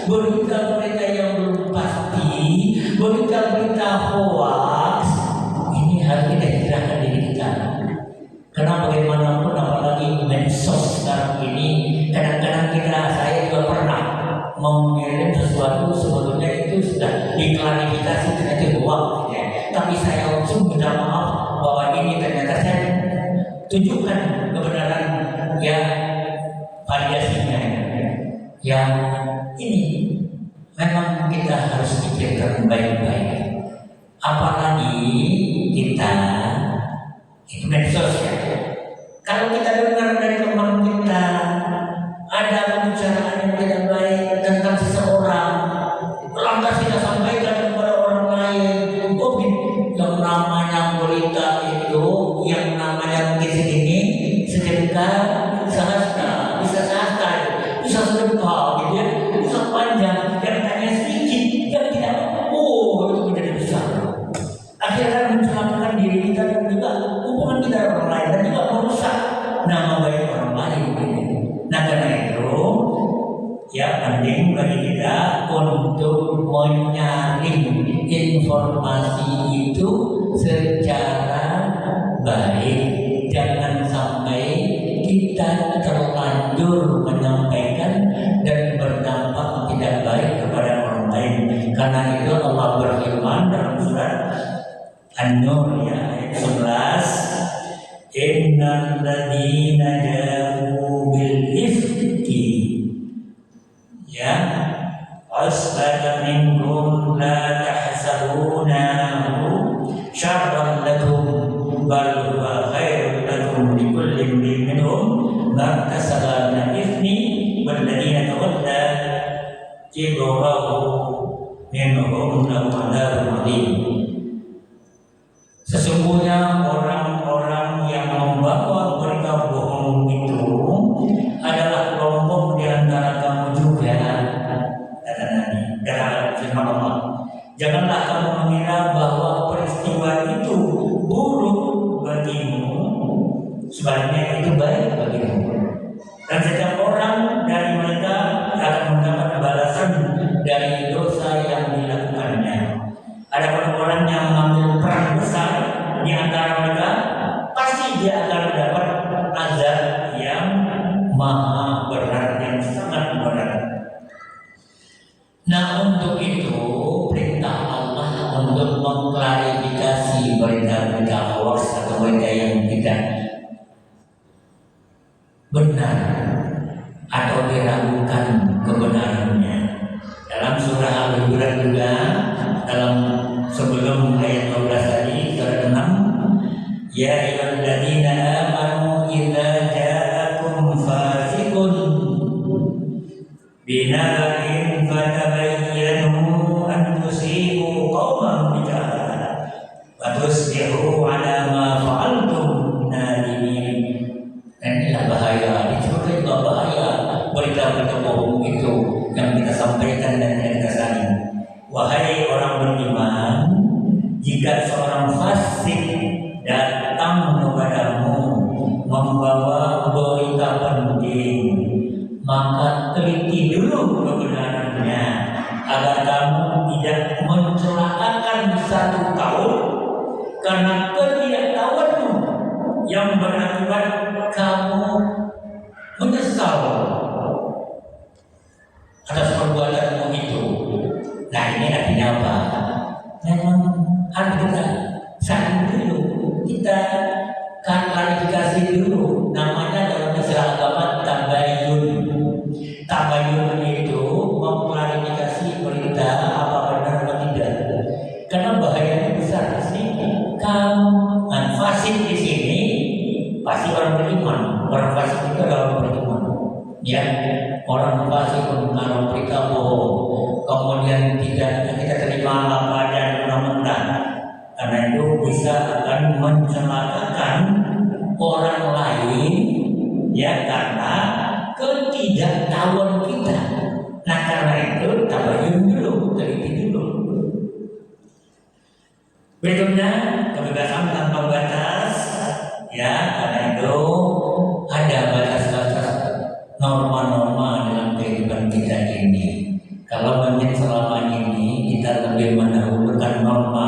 berita-berita yang belum pasti, berita-berita hoax. Ini harus kita hijrahkan diri kita. Karena bagaimanapun apalagi medsos sekarang ini, kadang-kadang saya juga pernah mengirim sesuatu sebetulnya itu sudah diklarifikasi ternyata hoax, ya. Tapi saya langsung minta maaf bahwa ini ternyata saya tunjukkan kebenaran ya variasinya. Yang ini memang kita harus pikirkan baik-baik. Apalagi kita itu medsos ya. Kalau kita dengar dari teman kita ada pembicaraan yang tidak baik tentang seseorang, lantas kita sampaikan kepada orang lain, oh yang namanya berita itu, yang namanya mungkin segini, secerita, sehasta, bisa sehasta, bisa sedekah, gitu ya, bisa panjang, yang tanya sedikit, yang tidak, oh itu menjadi besar. Akhirnya akan mencelakakan diri kita dan juga hubungan kita dengan orang lain dan juga merusak nama baik orang lain. Nah karena itu ya penting bagi kita untuk menyaring informasi itu secara baik. Jangan sampai kita terlanjur menyampaikan dan berdampak tidak baik kepada orang lain. Karena itu Allah berfirman dalam surat An-Nur ya ayat 11, innal ladzina ja'u bil ifki ya asbata minkum la tahsabunahu syarran lakum bal huwa khairun lakum likulli imrin minhum ma kasaba min ithmi wal ladzina tawalla kibrahu minhum lahum adzabun adzim. Sesungguhnya orang-orang yang membawa berita bohong itu adalah kelompok di antara kamu juga. Kata Nabi, kata firman Allah, janganlah kamu mengira bahwa peristiwa itu buruk bagimu, sebaliknya itu baik bagimu. Dan setiap orang dari mereka akan mendapat balasan dari dosa yang dilakukannya. Ada orang yang mengambil peran besar di antara mereka, pasti dia akan mendapat azab yang maha berat, yang sangat berat. Nah untuk itu perintah Allah untuk mengklarifikasi berita-berita hoax atau berita yang tidak benar atau diragukan kebenarannya. Dalam surah Al-Hujurat juga dalam sebelum ayat 12 tadi surah 6, ya ayyuhalladzina amanu idza ja'akum fasiqun binaba'in fatabayyanu an tusibu qauman bijahalah fatusbihu ala ma fa'altum nadimin. Dan inilah bahaya, disebutkan juga bahaya berita-berita bohong itu yang kita sampaikan dan yang kita saling. Wahai orang beriman, jika seorang fasik datang kepadamu membawa berita penting, maka teliti dulu kebenarannya agar kamu tidak mencelakakan satu kaum karena ketidaktahuanmu yang berakibat kamu menyesal atas perbuatanmu itu. Nah ini artinya apa? Memang harus kita saling dulu, kita klarifikasi dulu. Namanya dalam istilah agama tabayyun. Tabayyun itu mengklarifikasi berita apa benar atau tidak. Karena bahayanya besar di sini. Kamu fasik di sini pasti orang beriman. Orang fasik itu adalah orang beriman. Ya, orang fasik menaruh berita bohong, kemudian tidak kita terima apa dan mentah-mentah. Karena itu bisa akan mencelakakan orang lain, ya karena ketidaktahuan kita. Nah karena itu tabayyun dulu, teliti dulu. Berikutnya kebebasan tanpa batas, ya karena itu ada batas-batas norma-norma dalam kehidupan kita ini. Kalau mungkin selama ini kita lebih mendahulukan norma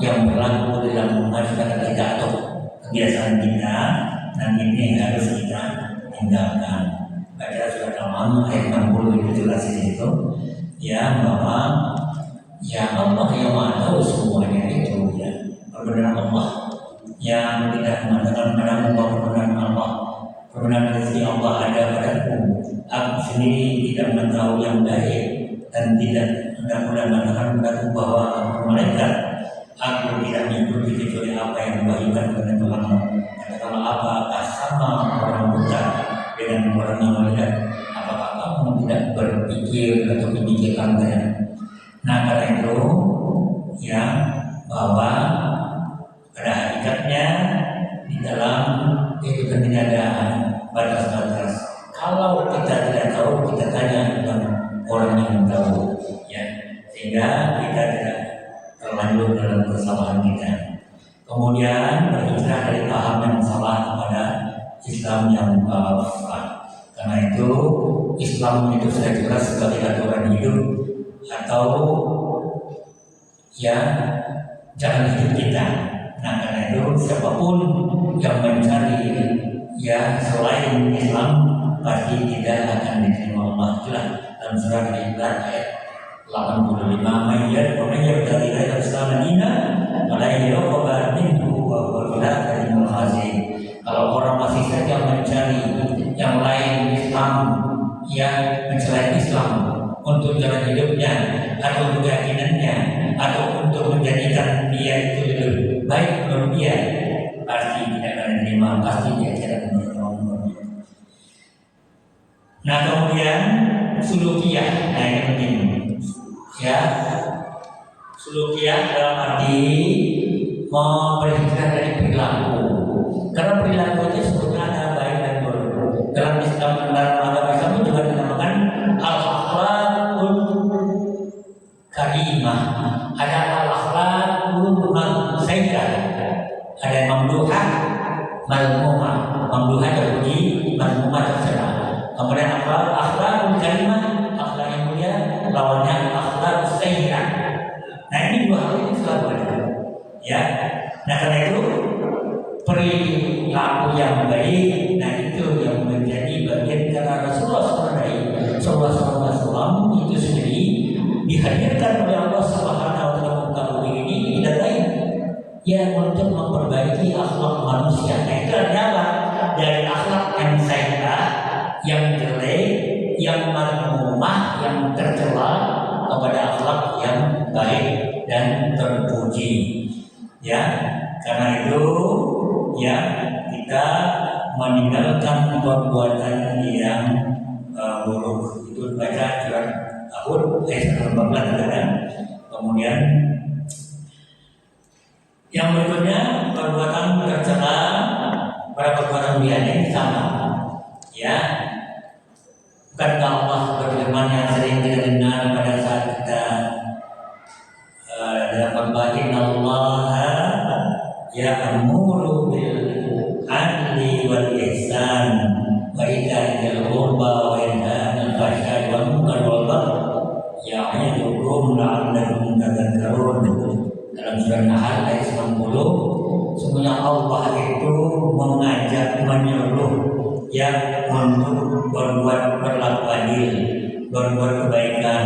yang berlaku dalam masyarakat kita atau kebiasaan kita, dan ini harus kita tinggalkan. Baca surat Al-An'am ayat 60 itu jelas di situ, ya bahwa ya Allah yang maha tahu semuanya itu ya perbenaran Allah yang tidak mengatakan padamu bahwa perbenaran Allah, perbenaran rezeki Allah ada padaku. Aku sendiri tidak mengetahui yang baik dan tidak mudah-mudahan mengatakan padaku bahwa aku malaikat. Aku tidak mengikuti kecuali apa yang dibagikan kepada Tuhanmu. Katakanlah apakah sama orang buta dengan orang yang melihat? Apakah kamu tidak berpikir atau memikirkannya? Nah karena itu ya bahwa pada hakikatnya di dalam kehidupan ini ada batas-batas. Kalau kita tidak tahu, kita tanya kepada orang yang tahu, ya sehingga kita tidak terlanjur dalam kesalahan kita. kemudian berhijrah dari paham yang salah kepada Islam yang sah. Karena itu Islam itu sudah jelas sebagai aturan hidup atau ya jalan hidup kita. Nah karena itu siapapun yang mencari ya selain Islam pasti tidak akan diterima Allah. Itulah dalam surah Al-Imran ayat 85 Mayyad dari ayat Islam Madinah mulai Yaqobar minhu wa wafilah dari Mukhazin. Kalau orang masih saja mencari yang lain Islam yang selain Islam untuk jalan hidupnya atau untuk keyakinannya atau untuk menjadikan dia itu lebih baik menurut dia, pasti tidak akan diterima, pasti dia tidak menerima. Nah kemudian sulukiyah, nah ini penting ya. Sulukiyah dalam arti mau berhijrah dari perilaku, karena perilaku itu sebetulnya ada baik dan buruk. Dalam Islam, dalam agama Islam itu juga dinamakan al-akhlaqul karimah. Ada al-akhlaqul maghsaidah, ada mamduhah, malmumah. Mamduhah terpuji, malmumah tercela. Kemudian akhlaqul karimah, akhlak yang mulia, lawannya akhlak sayyi'ah. Nah ini dua hal ini selalu ada. Ya, nah karena itu perilaku yang baik, nah itu yang menjadi bagian karena Rasulullah SAW itu sendiri dihadirkan oleh Allah Subhanahu Wa Taala muka bumi ini tidak lain ya untuk memperbaiki akhlak manusia. Nah itu adalah dari akhlak yang sayyi'ah, yang jelek, yang mazmumah, yang tercela kepada akhlak yang baik dan terpuji. Ya, karena itu ya kita meninggalkan perbuatan yang buruk. Itu baca surat Hud ayat 14. Kemudian yang berikutnya perbuatan tercela pada perbuatan mulia ini sama. Ya, bukankah Allah berfirman yang sering kita dengar pada saat kita dalam batin Allah ya'muru bil adli wal ihsan wa ita'il qurba wa yanha 'anil fahsya'i wal munkar wal baghi ya'idukum la'allakum tadhakkarun. Dalam surah Nahl ayat 90, sebenarnya Allah itu mengajak, menyuruh yang untuk berbuat berlaku adil, berbuat kebaikan,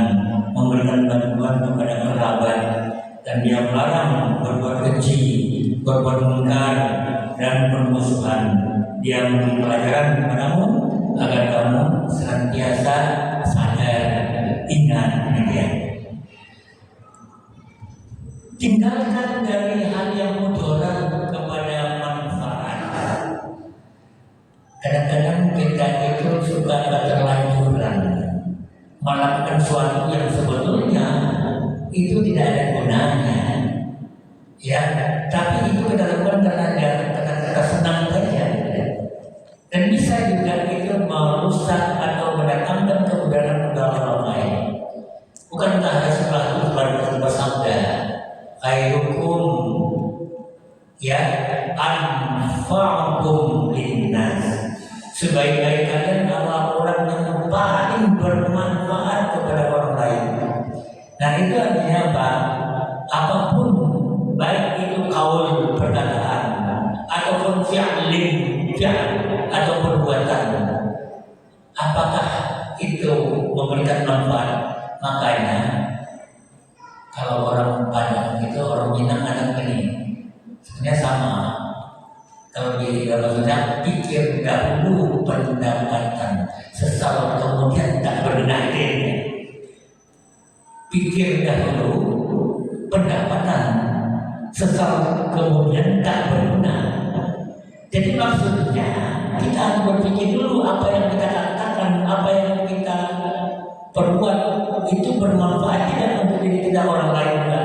memberikan bantuan kepada kerabat, dan dia melarang berbuat keji, berbuat munkar dan permusuhan. Dia memberi pelajaran kepadamu agar kamu senantiasa sadar, ingat dia. Tinggalkan dari hal yang mudarat kepada manfaat. Kadang-kadang kita itu suka keterlanjuran melakukan sesuatu yang sebetulnya itu tidak ada gunanya, ya. Tapi itu kita lakukan karena kita senang saja, dan bisa juga itu merusak atau mendatangkan kemudaratan kepada orang lain. Bukankah Rasulullah bersabda, khairukum ya anfa'ukum linnas, sebaik-baik kalian adalah orang yang paling bermanfaat kepada orang lain. Nah itu artinya apa? Apapun, baik itu kaul perkataan ataupun fi'lin atau perbuatan, apakah itu memberikan manfaat? Makanya kalau orang Padang itu, orang Minang ada ini sebenarnya sama. Kalau di dalam sedang pikir dahulu pendapatan, sesal kemudian tak berbenah diri. Pikir dahulu pendapatan, sesal kemudian tak berguna. Jadi maksudnya kita harus berpikir dulu apa yang kita katakan, apa yang kita perbuat itu bermanfaat tidak untuk diri kita, orang lain juga.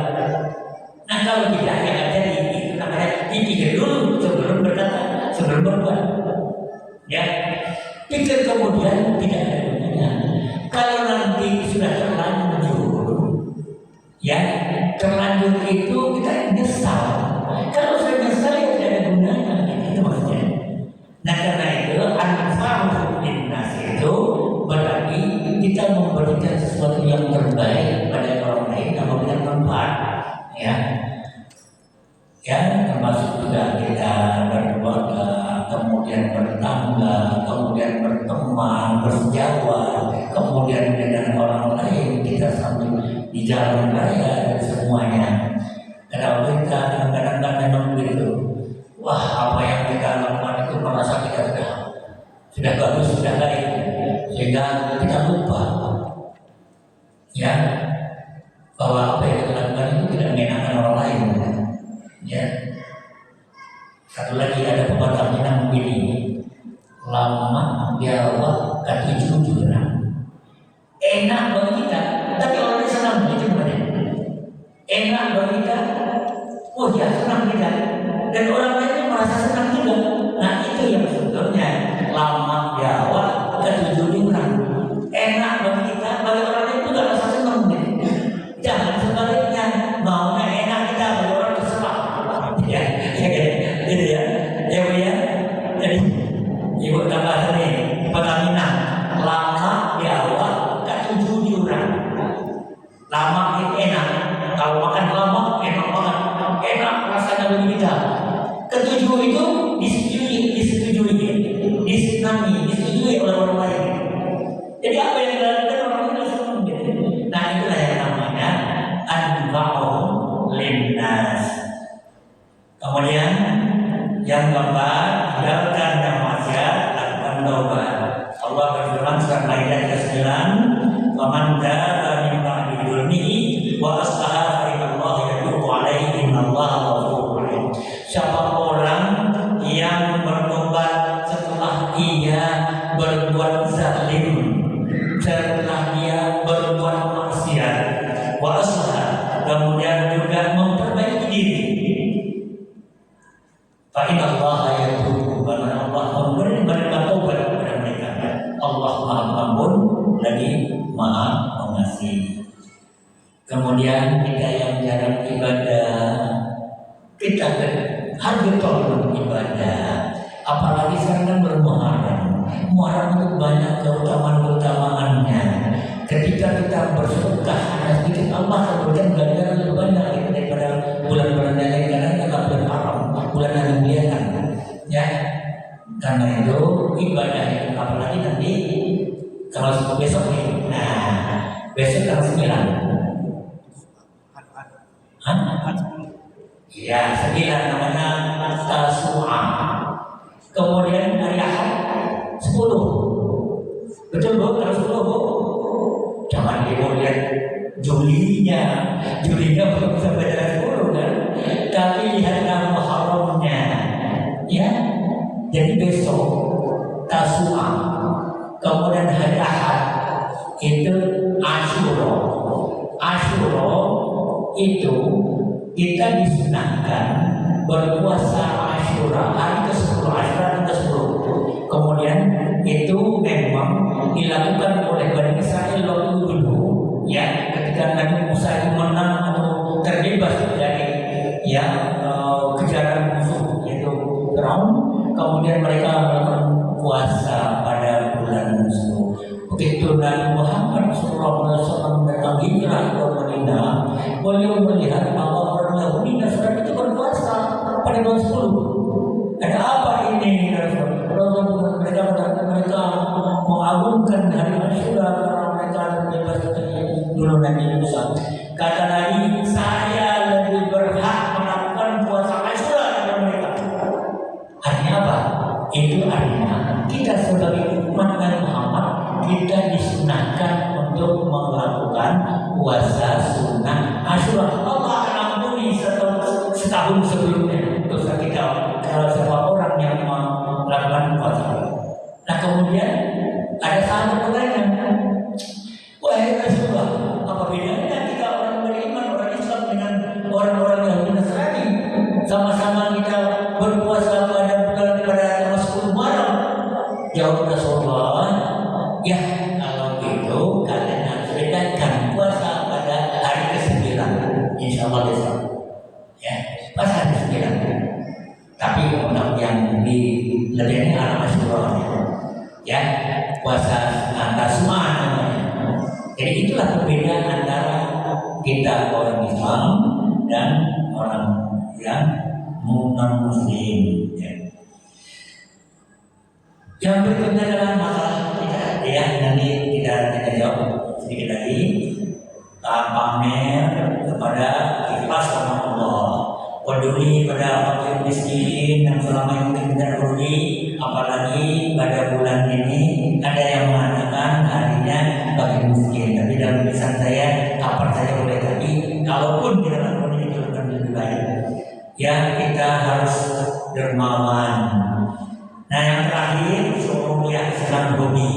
Nah kalau tidak, ya jadi itu namanya dipikir dulu sebelum berkata, sebelum berbuat. Ya, pikir kemudian tidak ada gunanya. Kalau nanti sudah terlanjur, ya terlanjur itu kita nyesal. Kalau sudah nyesal Ya, termasuk juga kita berkeluarga, kemudian bertangga, kemudian berteman, bersejawat, kemudian dengan orang lain kita sambil di jalan raya dan semuanya. Kalau kita kadang-kadang memang begitu, wah apa yang kita lakukan itu merasa kita sudah bagus, sudah baik, sehingga kita lupa ya bahwa apa yang kita lakukan itu tidak menyenangkan orang lain. Ya, satu lagi ada pepatah yang begini, lama Jawa kaki jurang. Enak bagi kita, tapi orang senang begitu mana? Enak bagi kita, oh ya senang kita, dan orang lain merasa senang juga. Nah itu yang sebetulnya lama Jawa kaki jurang. Enak bagi kita, bagi orang lain juga rasa senang. Jangan sebaliknya, maunya enak kita bagi orang terserah. Ya, gitu ya, Bu ya. Jadi ibu tambah ini Pertamina lama Jawa kaki jurang. Lama itu enak, kalau makan lama enak banget, enak rasanya bagi kita. Ketujuh itu disetujui, disetujui oleh orang lain. Jadi apa yang dilakukan orang itu senang. Nah itulah yang namanya anfa'uhum linnas. Kemudian yang keempat, tinggalkan yang maksiat, lakukan taubat. Allah berfirman surat Maidah 9, "Faman taba min ba'di dzulmihi wa aslaha fa innallaha yatubu 'alaihi innallaha ghafurur rahim." Siapa orang yang bertobat setelah ia berbuat zalim, setelah dia berbuat maksiat, wa aslaha, kemudian juga memperbaiki diri, fa innallaha yatubu, karena Allah memberi taubat kepada mereka. Allah Maha Pengampun lagi Maha Pengasih. Kemudian kita yang jarang ibadah, kita harus betul ibadah. Apalagi sekarang kan bermuharram. Muharram itu banyak keutamaan-keutamaannya. Ketika kita bersedekah hanya sedikit, Allah akan ganjaran lebih banyak daripada bulan-bulan lain, karena adalah bulan haram, bulan yang dimuliakan. Ya, karena itu ibadah itu, apalagi nanti kalau besok nih, nah besok tanggal 9. Ya, 9 namanya Tasu'a. Kemudian hari Ahad 10. Betul Bu, kalau 10 Bu. Jangan kemudian Julinya belum sampai dengan 10 kan. Tapi lihatlah Muharramnya. Ya. Jadi besok Tasu'a. Kemudian hari Ahad itu Asyura. Asyura itu kita disunahkan berpuasa Asyura hari ke-10, Asyura ke-10. Kemudian itu memang dilakukan oleh Bani Israil waktu dulu, ya, ketika Nabi Musa itu menang atau terbebas dari kejaran musuh yaitu Firaun. Kemudian mereka melakukan puasa pada bulan 10. Begitu Nabi Muhammad SAW datang hijrah ke Madinah, beliau melihat bahwa orang Yahudi Nasrani itu berpuasa pada bulan 10. Ada apa ini? Mereka mengagungkan hari Asyura karena mereka terbebas dari dulu Nabi Musa. Kata Nabi, saya lebih berhak melakukan puasa Asyura daripada mereka. Artinya apa? Itu artinya kita sebagai umat Nabi Muhammad, kita disunahkan untuk melakukan puasa sunnah Asyura. Allah akan ampuni setahun sebelumnya dosa kita kalau siapa orang yang melakukan puasa. Nah kemudian ada sahabat bertanya, wahai Rasulullah, apa bedanya kita orang beriman, orang Islam dengan orang-orang Yahudi Nasrani? Sama-sama kita berpuasa pada tanggal 10 Muharram. Jawab Rasulullah, ya kalau gitu kalian harus bedakan puasa pada hari ke-9, insya Allah besok. Ya, pas hari ke-9. Tapi untuk yang di lebihnya alam Asyura, ya, puasa Tasu'a namanya. Jadi itulah perbedaan antara kita orang Islam dan orang yang non muslim. Ya. Yang berikutnya adalah masalah kita, ya, nanti kita jawab sedikit lagi. Pamer kepada ikhlas sama Allah, peduli pada fakir miskin yang selama ini tidak peduli, apalagi pada bulan ini ada yang mengatakan harinya bagi miskin. Tapi dalam tulisan saya kapan saja boleh, tapi kalaupun kita lakukan itu akan lebih baik. Ya, kita harus dermawan. Nah, yang terakhir suruh ya sekarang hobi.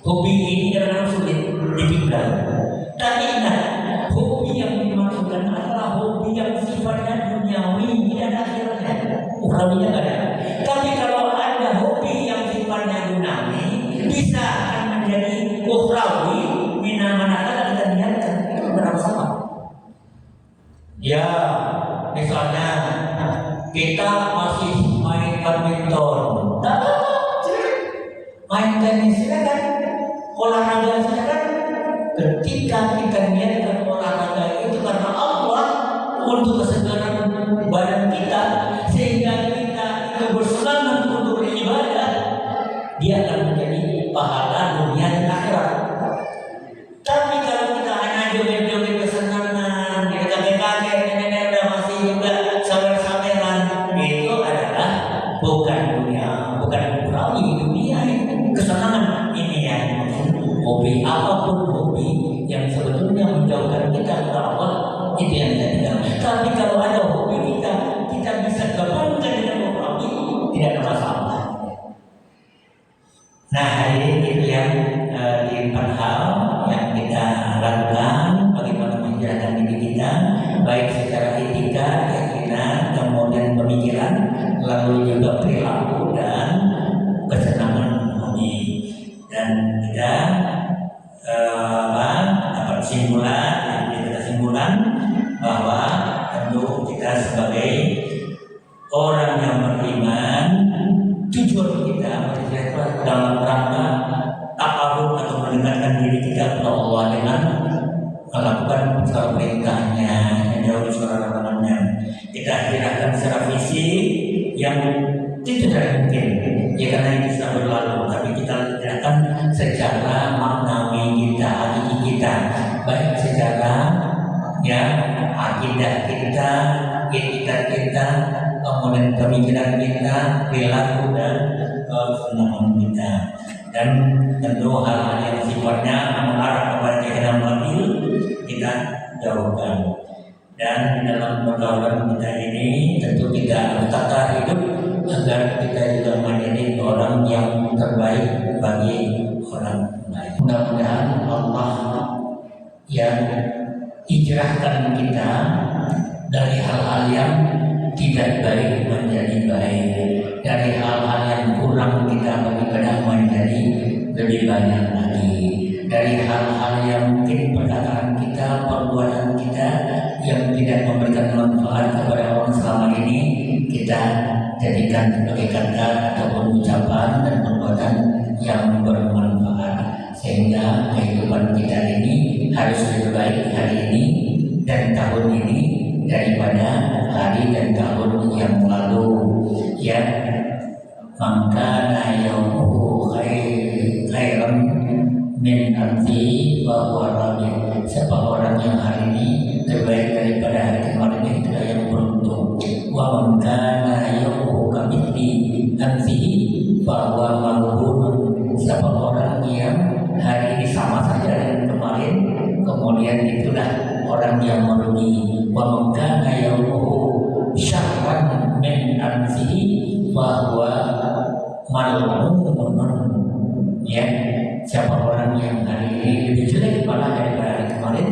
Hobi ini kadang-kadang sulit dipikirkan. Tapi ingat, hobi yang dimaksudkan adalah hobi yang sifatnya duniawi, tidak ada akhirnya, ukhrawinya tidak ada. Tapi kalau ada hobi yang sifatnya duniawi, bisa akan menjadi ukhrawi, manakala kita niatkan itu bersama. Ya, misalnya kita masih main badminton, main tenis, silakan, olahraga silakan. Ketika kita niatkan olahraga itu karena Allah untuk kesegaran badan kita, sehingga kita itu bersemangat untuk beribadah, dia akan menjadi pahala dunia dan akhirat. Tapi kalau kita hanya joget-joget kesenangan, kita kakek-kakek, nenek-nenek masih juga sawer-saweran, itu adalah bukan dunia, bukan ukhrawi, dunia ini kesenangan. Ini yang maksud hobi, apapun hobi yang sebetulnya menjauhkan kita kepada Allah, itu yang kita tinggal. Tapi kalau ada hobi kita bisa gabungkan dengan ukhrawi, tidak ada masalah. Nah, hari ini itu yang di 4 hal yang kita lakukan, bagaimana menjalankan diri kita, baik secara etika, keyakinan, kemudian pemikiran, lalu juga perilaku dan kesenangan hobi. Dan kita dapat kesimpulan bahwa tentu kita sebagai orang yang beriman, tujuan kita dalam rangka ta'aruf atau mendekatkan diri kita kepada Allah dengan melakukan segala perintahnya dan jauhi segala larangannya. Kita akhirkan secara fisik yang tidak mungkin, ya karena itu sudah berlalu. Tapi kita akan secara maknawi kita, hakiki kita, baik secara ya akidah kita, etika kita, kemudian pemikiran kita, perilaku dan kesenangan kita. Dan tentu hal-hal yang sifatnya mengarah kepada keyakinan batil kita jauhkan. Dan dalam pergaulan kita ini tentu kita harus tata hidup agar kita juga menjadi orang yang terbaik bagi orang lain. Mudah-mudahan Allah yang hijrahkan kita dari hal-hal yang tidak baik menjadi baik, dari hal-hal yang kurang kita beribadah menjadi lebih banyak lagi, dari hal-hal yang mungkin perkataan kita, perbuatan kita yang tidak memberikan manfaat kepada orang selama ini, kita jadikan sebagai kata ataupun ucapan dan perbuatan yang bermanfaat, sehingga kehidupan kita ini harus lebih baik hari ini dan tahun ini daripada hari dan tahun yang lalu. Ya, maka yaumuhu khairan min alfi wa huwa siapa orang yang hari ini terbaik daripada hari kemarin, itulah yang beruntung. Wa man kana yaumuhu kamithli alfi wa huwa maghbunun, siapa orang yang hari ini sama saja dengan kemarin, kemudian itulah orang yang merugi. Wa man kana yaumuhu syarran min alfi wa huwa mal'unun, ya, siapa orang yang hari ini lebih jelek malah daripada hari kemarin,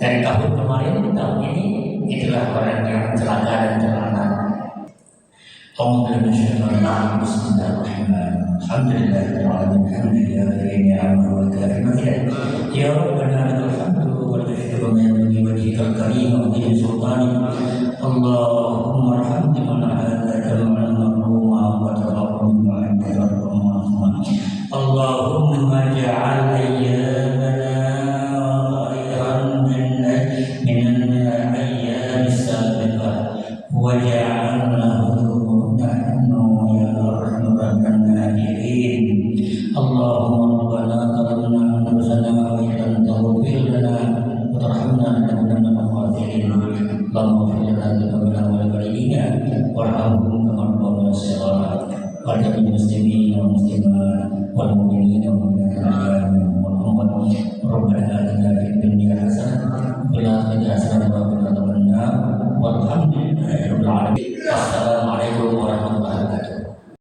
dari tahun kemarin, tahun ini, itulah orang yang celaka dan celana. Bismillahirrahmanirrahim. Alhamdulillahirrahmanirrahim. Ya Rabbana lakal hamdu wa lakal syukru min wajhikal karim wa min sultanik. Allahumma arhamni man hadaka man marhuma wa taqabbal min ba'dika. Allahumma ja'al ayyamana khairan min ayyam as-sabiqah wa ja'alna Allahumma ighfir lana dzunubana wa li walidayna warhamhum kama rabbayana shaghira. Wa lil muslimina wal muslimat wal mu'minina wal